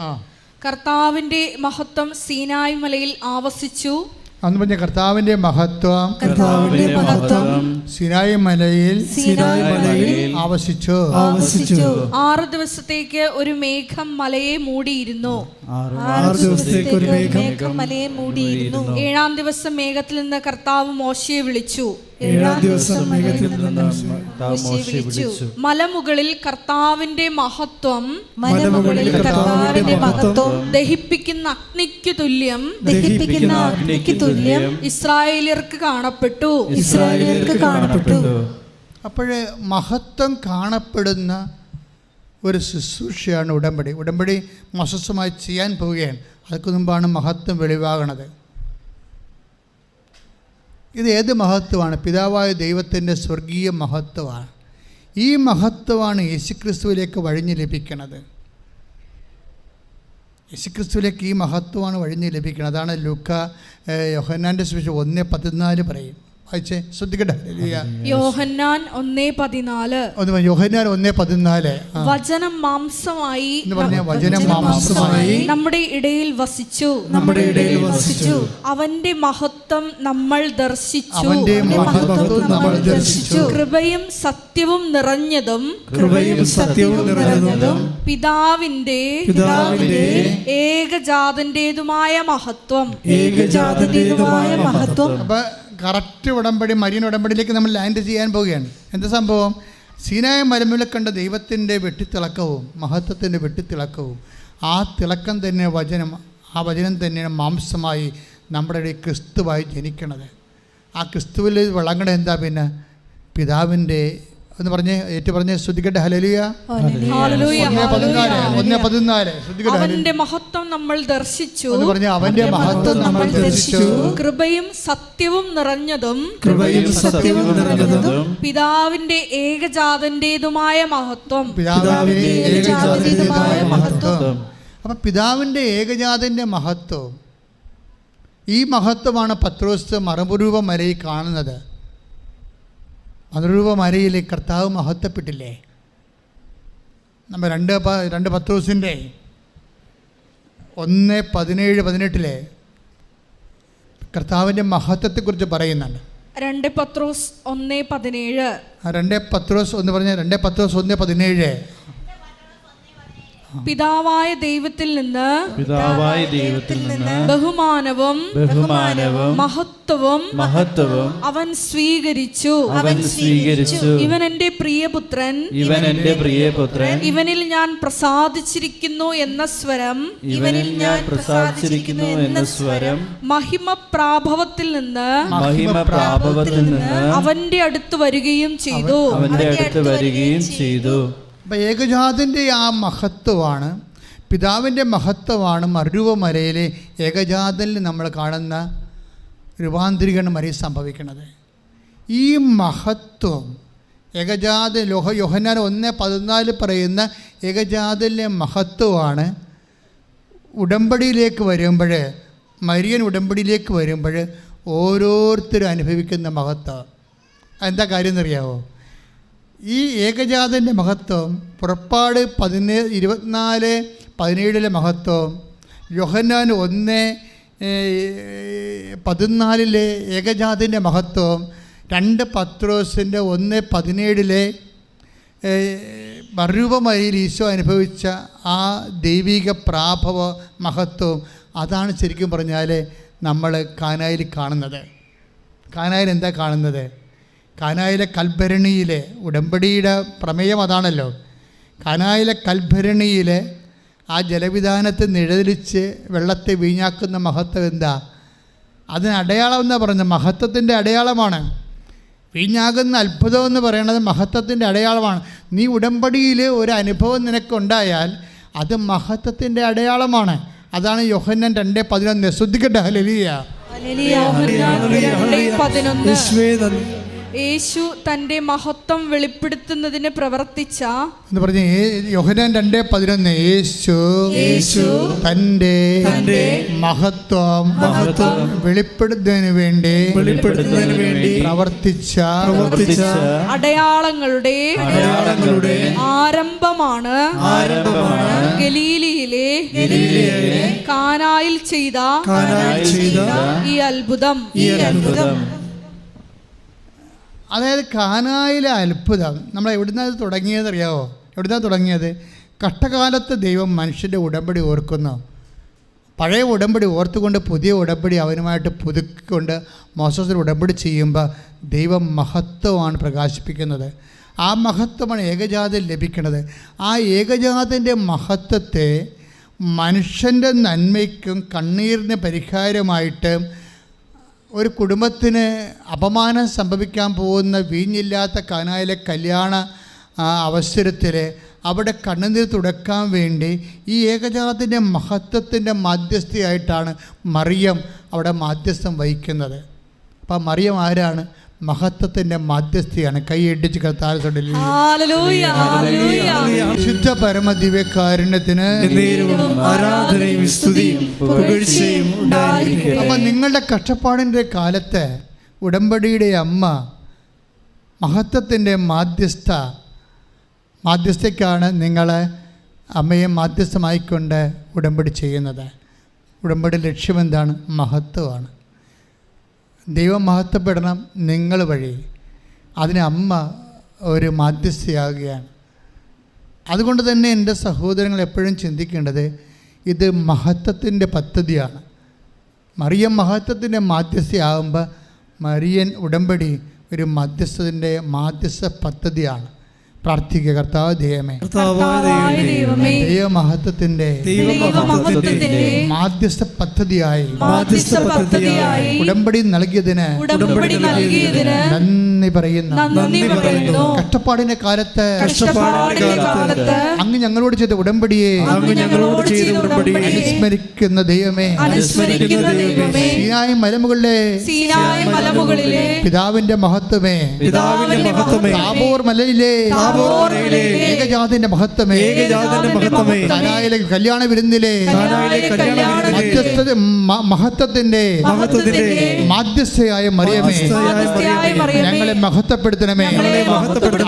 C: കർത്താവിന്റെ മഹത്വം സീനായ് മലയിൽ ആവസിച്ചു.
B: അന്ന് പറഞ്ഞ കർത്താവിന്റെ മഹത്വം സീനായ് മലയിൽ ആവസിച്ചു.
C: 6 ദിവസത്തേക്ക് ഒരു മേഘം മലയെ മൂടിയിരുന്നു. 7-ാം ദിവസം മേഘത്തിൽ നിന്ന് കർത്താവ് മോശയെ വിളിച്ചു. മലമുകളിൽ കർത്താവിന്റെ മഹത്വം ദഹിപ്പിക്കുന്ന അഗ്നിക്ക് തുല്യം ഇസ്രായേല്യർക്ക് കാണപ്പെട്ടു.
B: അപ്പോഴേ മഹത്വം കാണപ്പെടുന്ന ഒരു ശുശ്രൂഷയാണ് ഉടമ്പടി മോശസുമായി ചെയ്യാൻ പോവുകയാണ്. അതൊക്കെ മുമ്പാണ് മഹത്വം വെളിവാകണത്. ഇത് ഏത് മഹത്വമാണ്? പിതാവായ ദൈവത്തിൻ്റെ സ്വർഗീയ മഹത്വമാണ്. ഈ മഹത്വമാണ് യേശുക്രിസ്തുവിലേക്ക് വഴിഞ്ഞ് ലഭിക്കുന്നത്. യേശുക്രിസ്തുവിലേക്ക് ഈ മഹത്വമാണ് വഴിഞ്ഞ് ലഭിക്കുന്നത്. അതാണ് ലൂക്കാ യോഹന്നാൻ്റെ സുവിശേഷം 1:14 പറയും. വായിച്ചേ, ശ്രദ്ധിക്കട്ടെ.
C: യോഹന്നാൻ 1:14.
B: യോഹന്നാൻ 1:14.
C: വചനം മാംസമായി
B: നമ്മുടെ
C: ഇടയിൽ വസിച്ചു. അവന്റെ മഹത്വം നമ്മൾ ദർശിച്ചു. കൃപയും സത്യവും നിറഞ്ഞതും പിതാവിന്റെ ഏകജാതന്റേതുമായ മഹത്വം.
B: കറക്റ്റ് ഉടമ്പടി, മരിയൻ ഉടമ്പടിയിലേക്ക് നമ്മൾ ലാൻഡ് ചെയ്യാൻ പോവുകയാണ്. എന്താ സംഭവം? സീനായ് മലമുകളിൽ കണ്ട ദൈവത്തിൻ്റെ വെട്ടിത്തിളക്കവും മഹത്വത്തിൻ്റെ വെട്ടിത്തിളക്കവും, ആ തിളക്കം തന്നെ ആ വചനം തന്നെയാണ് മാംസമായി നമ്മുടെ ഇടയിൽ ക്രിസ്തുവായി ജനിക്കണത്. ആ ക്രിസ്തുവിൽ വിളങ്ങണത് എന്താ? പിന്നെ പിതാവിൻ്റെ എന്ന് പറഞ്ഞ് പറഞ്ഞ് ശ്രദ്ധിക്കട്ടെ. ഹല്ലേലൂയ. 1:14.
C: അവന്റെ മഹത്വം നമ്മൾ ദർശിച്ചു.
B: അവന്റെ മഹത്വം നമ്മൾ ദർശിച്ചു.
C: കൃപയും സത്യവും നിറഞ്ഞതും പിതാവിന്റെ ഏകജാതന്റേതുമായ മഹത്വം.
B: അപ്പം പിതാവിൻ്റെ ഏകജാതൻ്റെ മഹത്വം, ഈ മഹത്വമാണ് പത്രോസ് മറുപൂർവ മലയിൽ കാണുന്നത്. മറുപൂർവ മലയിൽ കർത്താവ് മഹത്വപ്പെട്ടില്ലേ? നമ്മൾ 2 പത്രോസിൻ്റെ 1:17-18 കർത്താവിൻ്റെ മഹത്വത്തെക്കുറിച്ച് പറയുന്നുണ്ട്.
C: 2 പത്രോസ് 1:17.
B: 2 പത്രോസ് 1 പറഞ്ഞ 2 പത്രോസ് 1:17.
C: പിതാവായ ദൈവത്തിൽ നിന്ന് ബഹുമാനവും മഹത്വവും അവൻ സ്വീകരിച്ചു. ഇവൻ എന്റെ പ്രിയപുത്രൻ, ഇവനിൽ ഞാൻ പ്രസാദിച്ചിരിക്കുന്നു എന്ന സ്വരം മഹിമ പ്രാഭവത്തിൽ നിന്ന് അവന്റെ അടുത്ത് വരികയും ചെയ്തു.
B: അപ്പം ഏകജാതൻ്റെ ആ മഹത്വമാണ്, പിതാവിൻ്റെ മഹത്വമാണ് മറുരൂപമലയിലെ ഏകജാതനിൽ നമ്മൾ കാണുന്ന രൂപാന്തരീകരണം വരെ സംഭവിക്കുന്നത്. ഈ മഹത്വം ഏകജാത യോഹന്നാൻ 1:14 പറയുന്ന ഏകജാതനിലെ മഹത്വമാണ് ഉടമ്പടിയിലേക്ക് വരുമ്പോൾ, മരിയൻ ഉടമ്പടിയിലേക്ക് വരുമ്പോൾ ഓരോരുത്തരും അനുഭവിക്കുന്ന മഹത്വം. എന്താ കാര്യം എന്നറിയാമോ? ഈ ഏകജാതൻ്റെ മഹത്വം പുറപ്പാട് 24:17 മഹത്വം, യോഹന്നാൻ 1:14 ഏകജാതൻ്റെ മഹത്വം, 2 പത്രോസിൻ്റെ 1:17 മറുരൂപമലയിൽ ഈശോ അനുഭവിച്ച ആ ദൈവിക പ്രാഭവ മഹത്വം, അതാണ് ശരിക്കും പറഞ്ഞാൽ നമ്മൾ കാനായിൽ കാണുന്നത്. കാനായിൽ എന്താ കാണുന്നത്? കാനായിലെ കൽഭരണിയിലെ ഉടമ്പടിയുടെ പ്രമേയം അതാണല്ലോ. കാനായിലെ കൽഭരണിയിലെ ആ ജലവിധാനത്തെ നിഴലിച്ച് വെള്ളത്തെ വീഞ്ഞാക്കുന്ന മഹത്വം എന്താ? അതിന് അടയാളം എന്നാ പറയുന്നത്, മഹത്വത്തിൻ്റെ അടയാളമാണ്. വീഞ്ഞാകുന്ന അത്ഭുതം എന്ന് പറയുന്നത് മഹത്വത്തിൻ്റെ അടയാളമാണ്. നീ ഉടമ്പടിയിൽ ഒരു അനുഭവം നിനക്കുണ്ടായാൽ അത് മഹത്വത്തിൻ്റെ അടയാളമാണ്. അതാണ് യോഹന്നാൻ 2:11. ശ്രദ്ധിക്കട്ടെ. ഹല്ലേലൂയ.
C: യേശു തന്റെ മഹത്വം വെളിപ്പെടുത്തുന്നതിന് പ്രവർത്തിച്ച
B: എന്ന് പറഞ്ഞ് യോഹന്നാൻ 2:11 യേശു തന്റെ മഹത്വം വെളിപ്പെടുത്തുന്നതിന് വേണ്ടി പ്രവർത്തിച്ച
C: അടയാളങ്ങളുടെ ആരംഭമാണ് ഗലീലയിലെ കാനായിൽ ചെയ്ത ഈ അത്ഭുതം.
B: അതായത് കാനായിലെ അത്ഭുതം നമ്മൾ എവിടുന്നാണ് തുടങ്ങിയത് അറിയാമോ? എവിടുന്നാണ് തുടങ്ങിയത്? കഷ്ടകാലത്ത് ദൈവം മനുഷ്യൻ്റെ ഉടമ്പടി ഓർക്കുന്നു. പഴയ ഉടമ്പടി ഓർത്തുകൊണ്ട് പുതിയ ഉടമ്പടി അവനുമായിട്ട് പുതുക്കിക്കൊണ്ട് മോശത്തിൽ ഉടമ്പടി ചെയ്യുമ്പോൾ ദൈവം മഹത്വമാണ് പ്രകാശിപ്പിക്കുന്നത്. ആ മഹത്വമാണ് ഏകജാതൻ ലഭിക്കുന്നത്. ആ ഏകജാതൻ്റെ മഹത്വത്തെ മനുഷ്യൻ്റെ നന്മയ്ക്കും കണ്ണീരിന് പരിഹാരമായിട്ട് ഒരു കുടുംബത്തിന് അപമാനം സംഭവിക്കാൻ പോകുന്ന വീഞ്ഞില്ലാത്ത കാനായിലെ കല്യാണ അവസരത്തിൽ അവിടെ കണ്ണുനീർ തുടക്കാൻ വേണ്ടി ഈ ഏകജാതൻ്റെ മഹത്വത്തിൻ്റെ മാധ്യസ്ഥയായിട്ടാണ് മറിയം അവിടെ മാധ്യസ്ഥം വഹിക്കുന്നത്. അപ്പം മറിയം ആരാണ്? മഹത്വത്തിൻ്റെ മാധ്യസ്ഥയാണ്. കൈയടിച്ച് കർത്താവിൽ ശുദ്ധ പരമ ദിവ്യകാരുണ്യത്തിന്
A: ആരാധനയും സ്തുതിയും പുകഴ്ചയും ഉണ്ടായിരിക്കട്ടെ.
B: അപ്പം നിങ്ങളുടെ കഷ്ടപ്പാടിൻ്റെ കാലത്ത് ഉടമ്പടിയുടെ അമ്മ മഹത്വത്തിൻ്റെ മാധ്യസ്ഥയ്ക്കാണ് നിങ്ങളെ അമ്മയെ മാധ്യസ്ഥമായിക്കൊണ്ട് ഉടമ്പടി ചെയ്യുന്നത്. ഉടമ്പടി ലക്ഷ്യമെന്താണ്? മഹത്വമാണ്. ദൈവം മഹത്വപ്പെടണം നിങ്ങൾ വഴി. അതിന് അമ്മ ഒരു മാധ്യസ്ഥയാകുകയാണ്. അതുകൊണ്ട് തന്നെ എൻ്റെ സഹോദരങ്ങൾ എപ്പോഴും ചിന്തിക്കേണ്ടത് ഇത് മഹത്വത്തിൻ്റെ പദ്ധതിയാണ്. മറിയം മഹത്വത്തിൻ്റെ മാധ്യസ്ഥയാകുമ്പോൾ മറിയൻ ഉടമ്പടി ഒരു മാധ്യസ്ഥ പദ്ധതിയാണ്. പ്രാർത്ഥിക്കുക. കർത്താവ് ദൈവമേ, ദൈവമഹത്വത്തിന്റെ മാധ്യസ്ഥ പദ്ധതിയായി ഉടമ്പടി നൽകിയതിന് നന്ദി പറയുന്നു. കഷ്ടപ്പാടിന്റെ കാലത്ത് അങ്ങ് ഞങ്ങളോട് ചെയ്ത ഉടമ്പടിയെ അനുസ്മരിക്കുന്ന ദൈവമേ, സീനായി മലമുകളിലെ പിതാവിന്റെ മഹത്വമേ, താബോർ മലയിലെ ഏകജാതന്റെ മഹത്വമേ, കാനായിലെ കല്യാണ വിരുന്നിലെ മഹത്വത്തിന്റെ മാധ്യസ്ഥയായ മറിയമേ, ഞങ്ങളെ മഹത്വപ്പെടുത്തണമേ.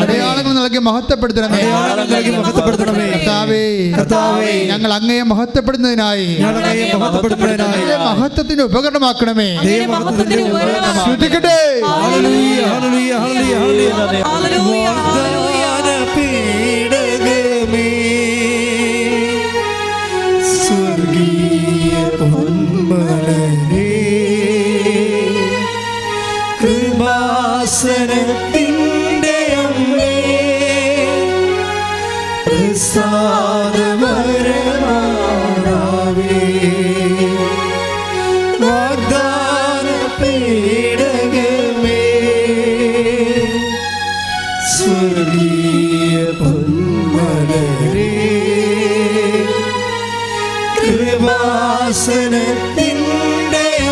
B: അടയാളങ്ങൾ നൽകി മഹത്വപ്പെടുത്തണമേ. കർത്താവേ, ഞങ്ങൾ അങ്ങയെ മഹത്വപ്പെടുന്നതിനായി മഹത്വത്തിന്റെ ഉപകരണമാക്കണമേ. ശ്രദ്ധിക്കട്ടെ.
A: പീഡകമേ പൊന്മലരേ കൃപാസനത്തിൻ്റെ അമ്മേ പ്രസാദപരമാതാവേ വാഗ്ദാന പേടകമേ സ്വർഗീയ പൊന്മലരേ കൃപാസനത്തിൻ്റെ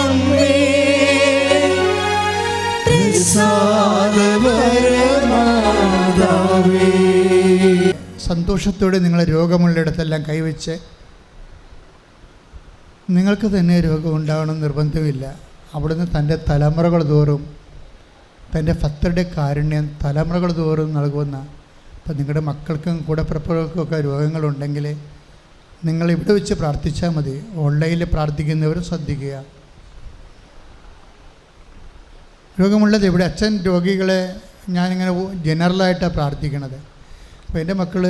A: അമ്മേ പ്രസാദപരമാതാവേ.
B: സന്തോഷത്തോടെ നിങ്ങളെ രോഗമുള്ളിടത്തെല്ലാം കൈവച്ച് നിങ്ങൾക്ക് തന്നെ രോഗം ഉണ്ടാവണം നിർബന്ധമില്ല. അവിടുന്ന് തൻ്റെ തലമുറകൾ തോറും തൻ്റെ ഭക്തരുടെ കാരുണ്യം തലമുറകൾ തോറും നൽകുന്ന. അപ്പം നിങ്ങളുടെ മക്കൾക്കും കൂടപ്പിറപ്പുകൾക്കൊക്കെ രോഗങ്ങളുണ്ടെങ്കിൽ നിങ്ങൾ ഇവിടെ വെച്ച് പ്രാർത്ഥിച്ചാൽ മതി. ഓൺലൈനിൽ പ്രാർത്ഥിക്കുന്നവരും ശ്രദ്ധിക്കുക. രോഗമുള്ളത് ഇവിടെ അച്ഛൻ രോഗികളെ ഞാനിങ്ങനെ ജനറലായിട്ടാണ് പ്രാർത്ഥിക്കണത്. അപ്പോൾ എൻ്റെ മക്കൾ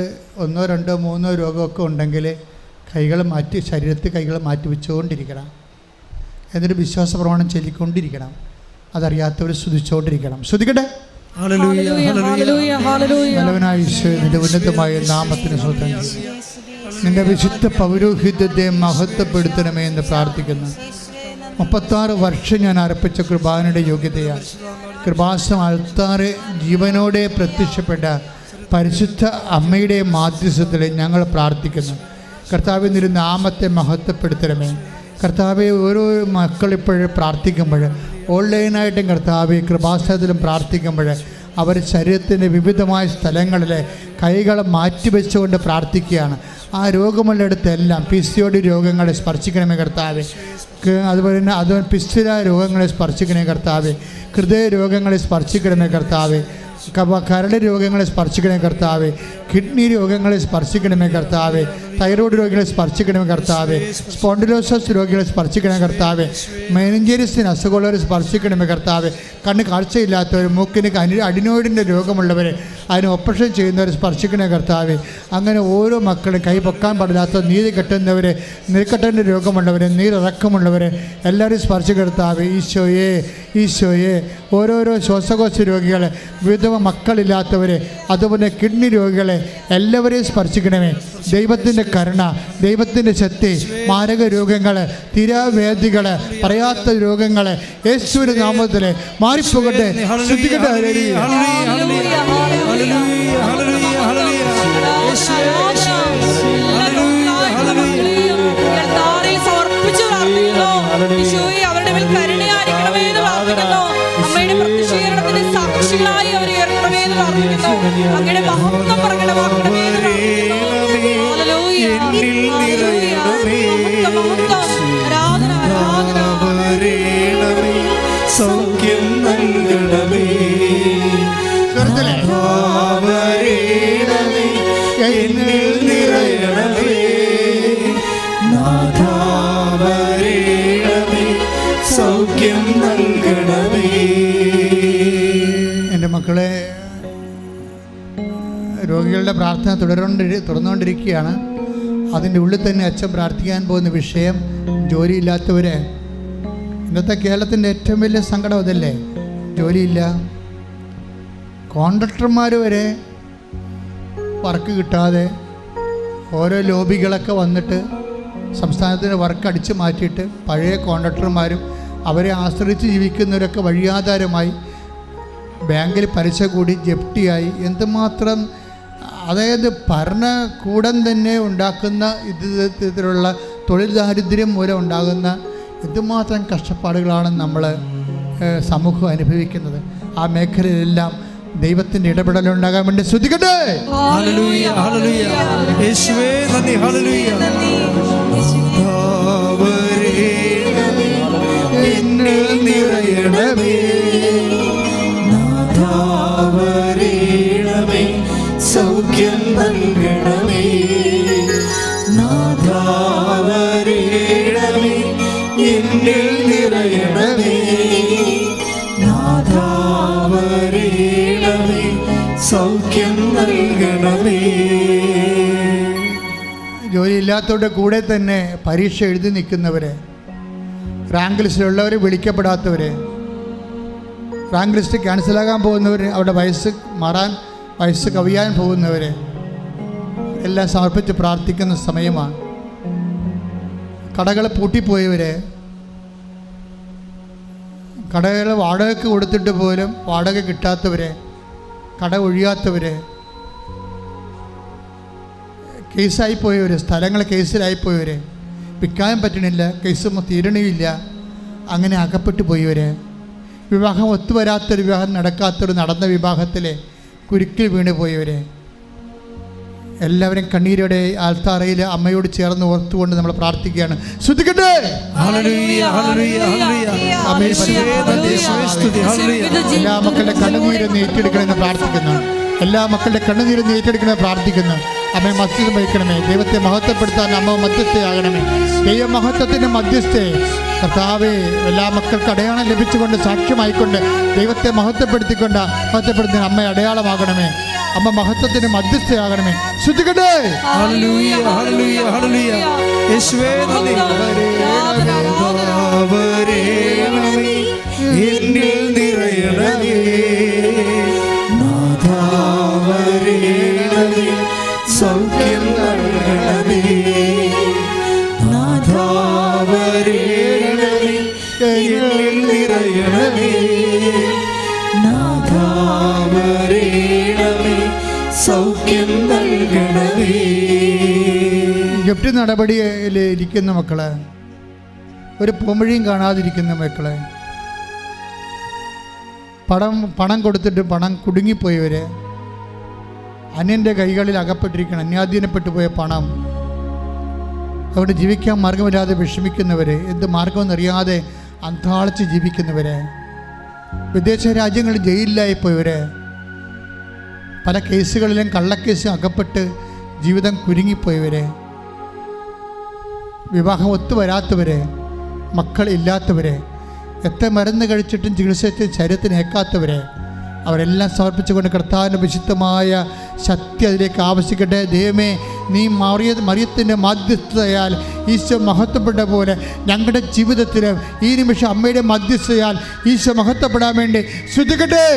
B: 1, 2, 3 രോഗമൊക്കെ ഉണ്ടെങ്കിൽ കൈകൾ മാറ്റി ശരീരത്തിൽ കൈകൾ മാറ്റി വെച്ചുകൊണ്ടിരിക്കണം. എന്നിട്ട് വിശ്വാസ പ്രമാണം ചൊല്ലിക്കൊണ്ടിരിക്കണം. അതറിയാത്തവർ സ്തുതിച്ചുകൊണ്ടിരിക്കണം. ശ്രുതിക്കട്ടെ. നല്ലവനായ ഈശോയെ നിൻ്റെ ഉന്നതമായ നാമത്തിന് സ്വന്തം നിൻ്റെ വിശുദ്ധ പൗരോഹിത്യത്തെ മഹത്വപ്പെടുത്തണമേ എന്ന് പ്രാർത്ഥിക്കുന്നു. 36 വർഷം ഞാൻ അർപ്പിച്ച കൃപാനയുടെ യോഗ്യതയാണ്. കൃപാസം അൾത്താറ് ജീവനോടെ പ്രത്യക്ഷപ്പെട്ട പരിശുദ്ധ അമ്മയുടെ മാധ്യസ്ഥത്തിൽ ഞങ്ങൾ പ്രാർത്ഥിക്കുന്നു. കർത്താവേ നിന്റെ നാമത്തെ മഹത്വപ്പെടുത്തണമേ. കർത്താവെ ഓരോ മക്കളിപ്പോഴും പ്രാർത്ഥിക്കുമ്പോൾ ഓൺലൈനായിട്ടും കർത്താവെ കൃപാസനത്തിലും പ്രാർത്ഥിക്കുമ്പോൾ അവർ ശരീരത്തിൻ്റെ വിവിധമായ സ്ഥലങ്ങളിൽ കൈകൾ മാറ്റിവെച്ചുകൊണ്ട് പ്രാർത്ഥിക്കുകയാണ്. ആ രോഗമുള്ളിടത്തെല്ലാം PCOD രോഗങ്ങളെ സ്പർശിക്കണമേ കർത്താവെ. അതുപോലെ തന്നെ പിസ്തുല രോഗങ്ങളെ സ്പർശിക്കണമേ കർത്താവെ. ഹൃദയ രോഗങ്ങളെ സ്പർശിക്കണമേ കർത്താവെ. കരട് രോഗങ്ങളെ സ്പർശിക്കണമേ കർത്താവെ. കിഡ്നി രോഗങ്ങളെ സ്പർശിക്കണമേ കർത്താവെ. തൈറോയ്ഡ് രോഗികളെ സ്പർശിക്കണമേ കർത്താവെ. സ്പോണ്ടിലോസിസ് രോഗികളെ സ്പർശിക്കണമേ കർത്താവെ. മെനിഞ്ചൈറ്റിസിന് അസുഖമുള്ളവരെ സ്പർശിക്കണമേ കർത്താവെ. കണ്ണ് കാഴ്ചയില്ലാത്തവർ, മൂക്കിന് അഡിനോയിഡിൻ്റെ രോഗമുള്ളവരെ, അതിന് ഓപ്പറേഷൻ ചെയ്യുന്നവരെ സ്പർശിക്കണേ കർത്താവെ. അങ്ങനെ ഓരോ മക്കളും കൈ പൊക്കാൻ പാടില്ലാത്ത നീതി കെട്ടുന്നവരെ, നീർക്കെട്ടിൻ്റെ രോഗമുള്ളവരെ, നീരിറക്കമുള്ളവരെ എല്ലാവരും സ്പർശിക്കണേ കർത്താവെ. ഈശോയെ ഈശോയെ ഓരോരോ ശ്വാസകോശ രോഗികളെ, വിധവ മക്കളില്ലാത്തവരെ, അതുപോലെ കിഡ്നി രോഗികളെ എല്ലാവരെയും സ്പർശിക്കണമേ. ദൈവത്തിൻ്റെ കരുണ, ദൈവത്തിൻ്റെ ശക്തി, മാരക രോഗങ്ങൾ, തിരാവേദികൾ, പറയാത്ത രോഗങ്ങൾ യേശുവിൻ്റെ നാമത്തിൽ മാറിപ്പോകട്ടെ. ശ്രദ്ധിക്കട്ടെ.
C: അവരുടെ മേൽ കരുണയായിരിക്കണമേ എന്ന് പ്രാർത്ഥിക്കുന്നു. അമ്മയുടെ പ്രത്യക്ഷീകരണത്തിന്റെ സാക്ഷികളായി അവർ ഉയർത്തണമേ എന്ന് പ്രാർത്ഥിക്കുന്നു. അങ്ങയുടെ മഹത്വം പ്രകടമാക്കണമേ എന്ന് പ്രാർത്ഥിക്കുന്നു.
A: സൗഖ്യം നൽകണമേ. എന്നിൽ നിറയണമേ. നാഥാവരേണമേ സൗഖ്യം നൽകണമേ.
B: എൻ്റെ മക്കളെ, രോഗികളുടെ പ്രാർത്ഥന തുടർന്നുകൊണ്ടിരിക്കുകയാണ്. അതിൻ്റെ ഉള്ളിൽ തന്നെ അച്ഛൻ പ്രാർത്ഥിക്കാൻ പോകുന്ന വിഷയം ജോലിയില്ലാത്തവരെ. ഇന്നത്തെ കേരളത്തിൻ്റെ ഏറ്റവും വലിയ സങ്കടം അതല്ലേ, ജോലിയില്ല. കോൺട്രാക്ടർമാർ വരെ വർക്ക് കിട്ടാതെ ഓരോ ലോബികളൊക്കെ വന്നിട്ട് സംസ്ഥാനത്തിൻ്റെ വർക്ക് അടിച്ചു മാറ്റിയിട്ട് പഴയ കോൺട്രാക്ടർമാരും അവരെ ആശ്രയിച്ച് ജീവിക്കുന്നവരൊക്കെ വഴിയാധാരമായി ബാങ്കിൽ പലിശ കൂടി ജപ്തിയായി. എന്തുമാത്രം, അതായത് ഭരണകൂടം തന്നെ ഉണ്ടാക്കുന്ന ഇത്തരത്തിലുള്ള തൊഴിൽ ദാരിദ്ര്യം മൂലം ഉണ്ടാകുന്ന എന്തുമാത്രം കഷ്ടപ്പാടുകളാണ് നമ്മൾ സമൂഹം അനുഭവിക്കുന്നത്. ആ മേഖലയിലെല്ലാം ദൈവത്തിൻ്റെ ഇടപെടലുണ്ടാകാൻ വേണ്ടി ശ്രദ്ധിക്കട്ടെ.
A: ഹല്ലേലൂയ, ഹല്ലേലൂയ. യേശുവേ നന്ദി. ഹല്ലേലൂയ. എന്നിൽ നിറയണമേ. നാഥാവരേണമേ സൗഖ്യം നൽകണമേ. നാഥാവരേണമേ എന്നിൽ നിറയണമേ. നാഥാവരേണമേ സൗഖ്യം നൽകണമേ.
B: ജോലിയില്ലാത്തവരുടെ കൂടെ തന്നെ പരീക്ഷ എഴുതി നിൽക്കുന്നവരെ, റാങ്ക് ലിസ്റ്റിലുള്ളവർ, വിളിക്കപ്പെടാത്തവർ, റാങ്ക് ലിസ്റ്റ് ക്യാൻസലാകാൻ പോകുന്നവർ, അവരുടെ വയസ്സ് കവിയാൻ പോകുന്നവർ എല്ലാം സമർപ്പിച്ച് പ്രാർത്ഥിക്കുന്ന സമയമാണ്. കടകൾ പൂട്ടിപ്പോയവർ, കടകൾ വാടകയ്ക്ക് കൊടുത്തിട്ട് പോലും വാടക കിട്ടാത്തവർ, കട ഒഴിയാത്തവർ, കേസായിപ്പോയവർ, സ്ഥലങ്ങൾ കേസിലായിപ്പോയവർ, വിൽക്കാൻ പറ്റണില്ല, കേസ് തീരണമില്ല, അങ്ങനെ അകപ്പെട്ടു പോയവർ, വിവാഹം ഒത്തുവരാത്തൊരു വിവാഹം നടക്കാത്തൊരു നടന്ന വിവാഹത്തിൽ കുരുക്കിൽ വീണ് പോയവർ എല്ലാവരും കണ്ണീരോടെ ആൽത്താറയിൽ അമ്മയോട് ചേർന്ന് ഓർത്തുകൊണ്ട് നമ്മൾ പ്രാർത്ഥിക്കുകയാണ്. ശ്രദ്ധിക്കട്ടെ. എല്ലാ മക്കളുടെ കണ്ണുനീരൊന്ന് ഏറ്റെടുക്കണമെന്ന് പ്രാർത്ഥിക്കുന്നു. എല്ലാ മക്കളുടെ കണ്ണുനീരൊന്ന് ഏറ്റെടുക്കണമെന്ന് പ്രാർത്ഥിക്കുന്നു. അമ്മ മധ്യസ്ഥം വഹിക്കണമേ. ദൈവത്തെ മഹത്വപ്പെടുത്താൻ അമ്മ മധ്യസ്ഥയാകണമേ. ദൈവമഹത്വത്തിൻ്റെ മധ്യസ്ഥയെ കർത്താവേ, എല്ലാ മക്കൾക്ക് അടയാളം ലഭിച്ചുകൊണ്ട് സാക്ഷ്യമായിക്കൊണ്ട് ദൈവത്തെ മഹത്വപ്പെടുത്തുന്ന അമ്മ അടയാളമാകണമേ. അമ്മ മഹത്വത്തിന് മധ്യസ്ഥയാകണമേ. ശ്രദ്ധിക്കട്ടെ.
A: എന്നിൽ നിറയണമേ നാഥാവരേണമേ, സൗഖ്യം നൽകണമേ നാഥാവരേണമേ, എന്നിൽ നിറയണമേ നാഥാവരേണമേ, സൗഖ്യം നൽകണമേ.
B: ഗിഫ്റ്റ് നടപടിയിൽ ഇരിക്കുന്ന മക്കളെ, ഒരു പോംവഴിയും കാണാതിരിക്കുന്ന മക്കളെ, പണം കൊടുത്തിട്ട് പണം കുടുങ്ങിപ്പോയവർ, അന്യൻ്റെ കൈകളിൽ അകപ്പെട്ടിരിക്കണം, അന്യാധീനപ്പെട്ടു പോയ പണം, അതുകൊണ്ട് ജീവിക്കാൻ മാർഗമില്ലാതെ വിഷമിക്കുന്നവർ, എന്ത് മാർഗമെന്നറിയാതെ അന്താളിച്ച് ജീവിക്കുന്നവർ, വിദേശ രാജ്യങ്ങളിൽ ജയിലിലായിപ്പോയവർ, പല കേസുകളിലും കള്ളക്കേസും അകപ്പെട്ട് ജീവിതം കുരുങ്ങിപ്പോയവർ, വിവാഹം ഒത്തുവരാത്തവർ, മക്കളില്ലാത്തവർ, എത്ര മരുന്ന് കഴിച്ചിട്ടും ചികിത്സിച്ച് ശരീരത്തിന് ഏക്കാത്തവർ, അവരെല്ലാം സമർപ്പിച്ചുകൊണ്ട് കർത്താവിൻ്റെ വിശുദ്ധമായ ശക്തി അതിലേക്ക് ആവശ്യിക്കട്ടെ. ദൈവമേ, നീ മറിയത്തിൻ്റെ മാധ്യസ്ഥതയാൽ ഈശോ മഹത്വപ്പെട്ട പോലെ ഞങ്ങളുടെ ജീവിതത്തിൽ ഈ നിമിഷം അമ്മയുടെ മധ്യസ്ഥതയാൽ ഈശോ മഹത്വപ്പെടാൻ വേണ്ടി ശ്രദ്ധിക്കട്ടെ.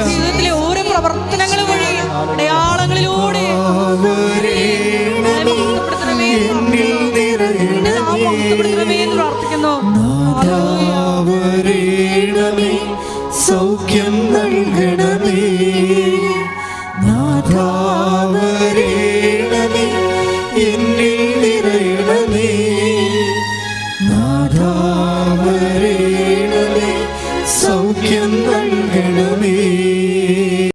C: ജീവിതത്തിലെ ഓരോ പ്രവർത്തനങ്ങൾ വഴി അടയാളങ്ങളിലൂടെ പ്രാർത്ഥിക്കുന്നു.
A: സൗഖ്യം നൽകണമേ നാഥാവരേണമേ, എന്നിൽ നിറയണമേ നാഥാവരേണമേ, സൗഖ്യം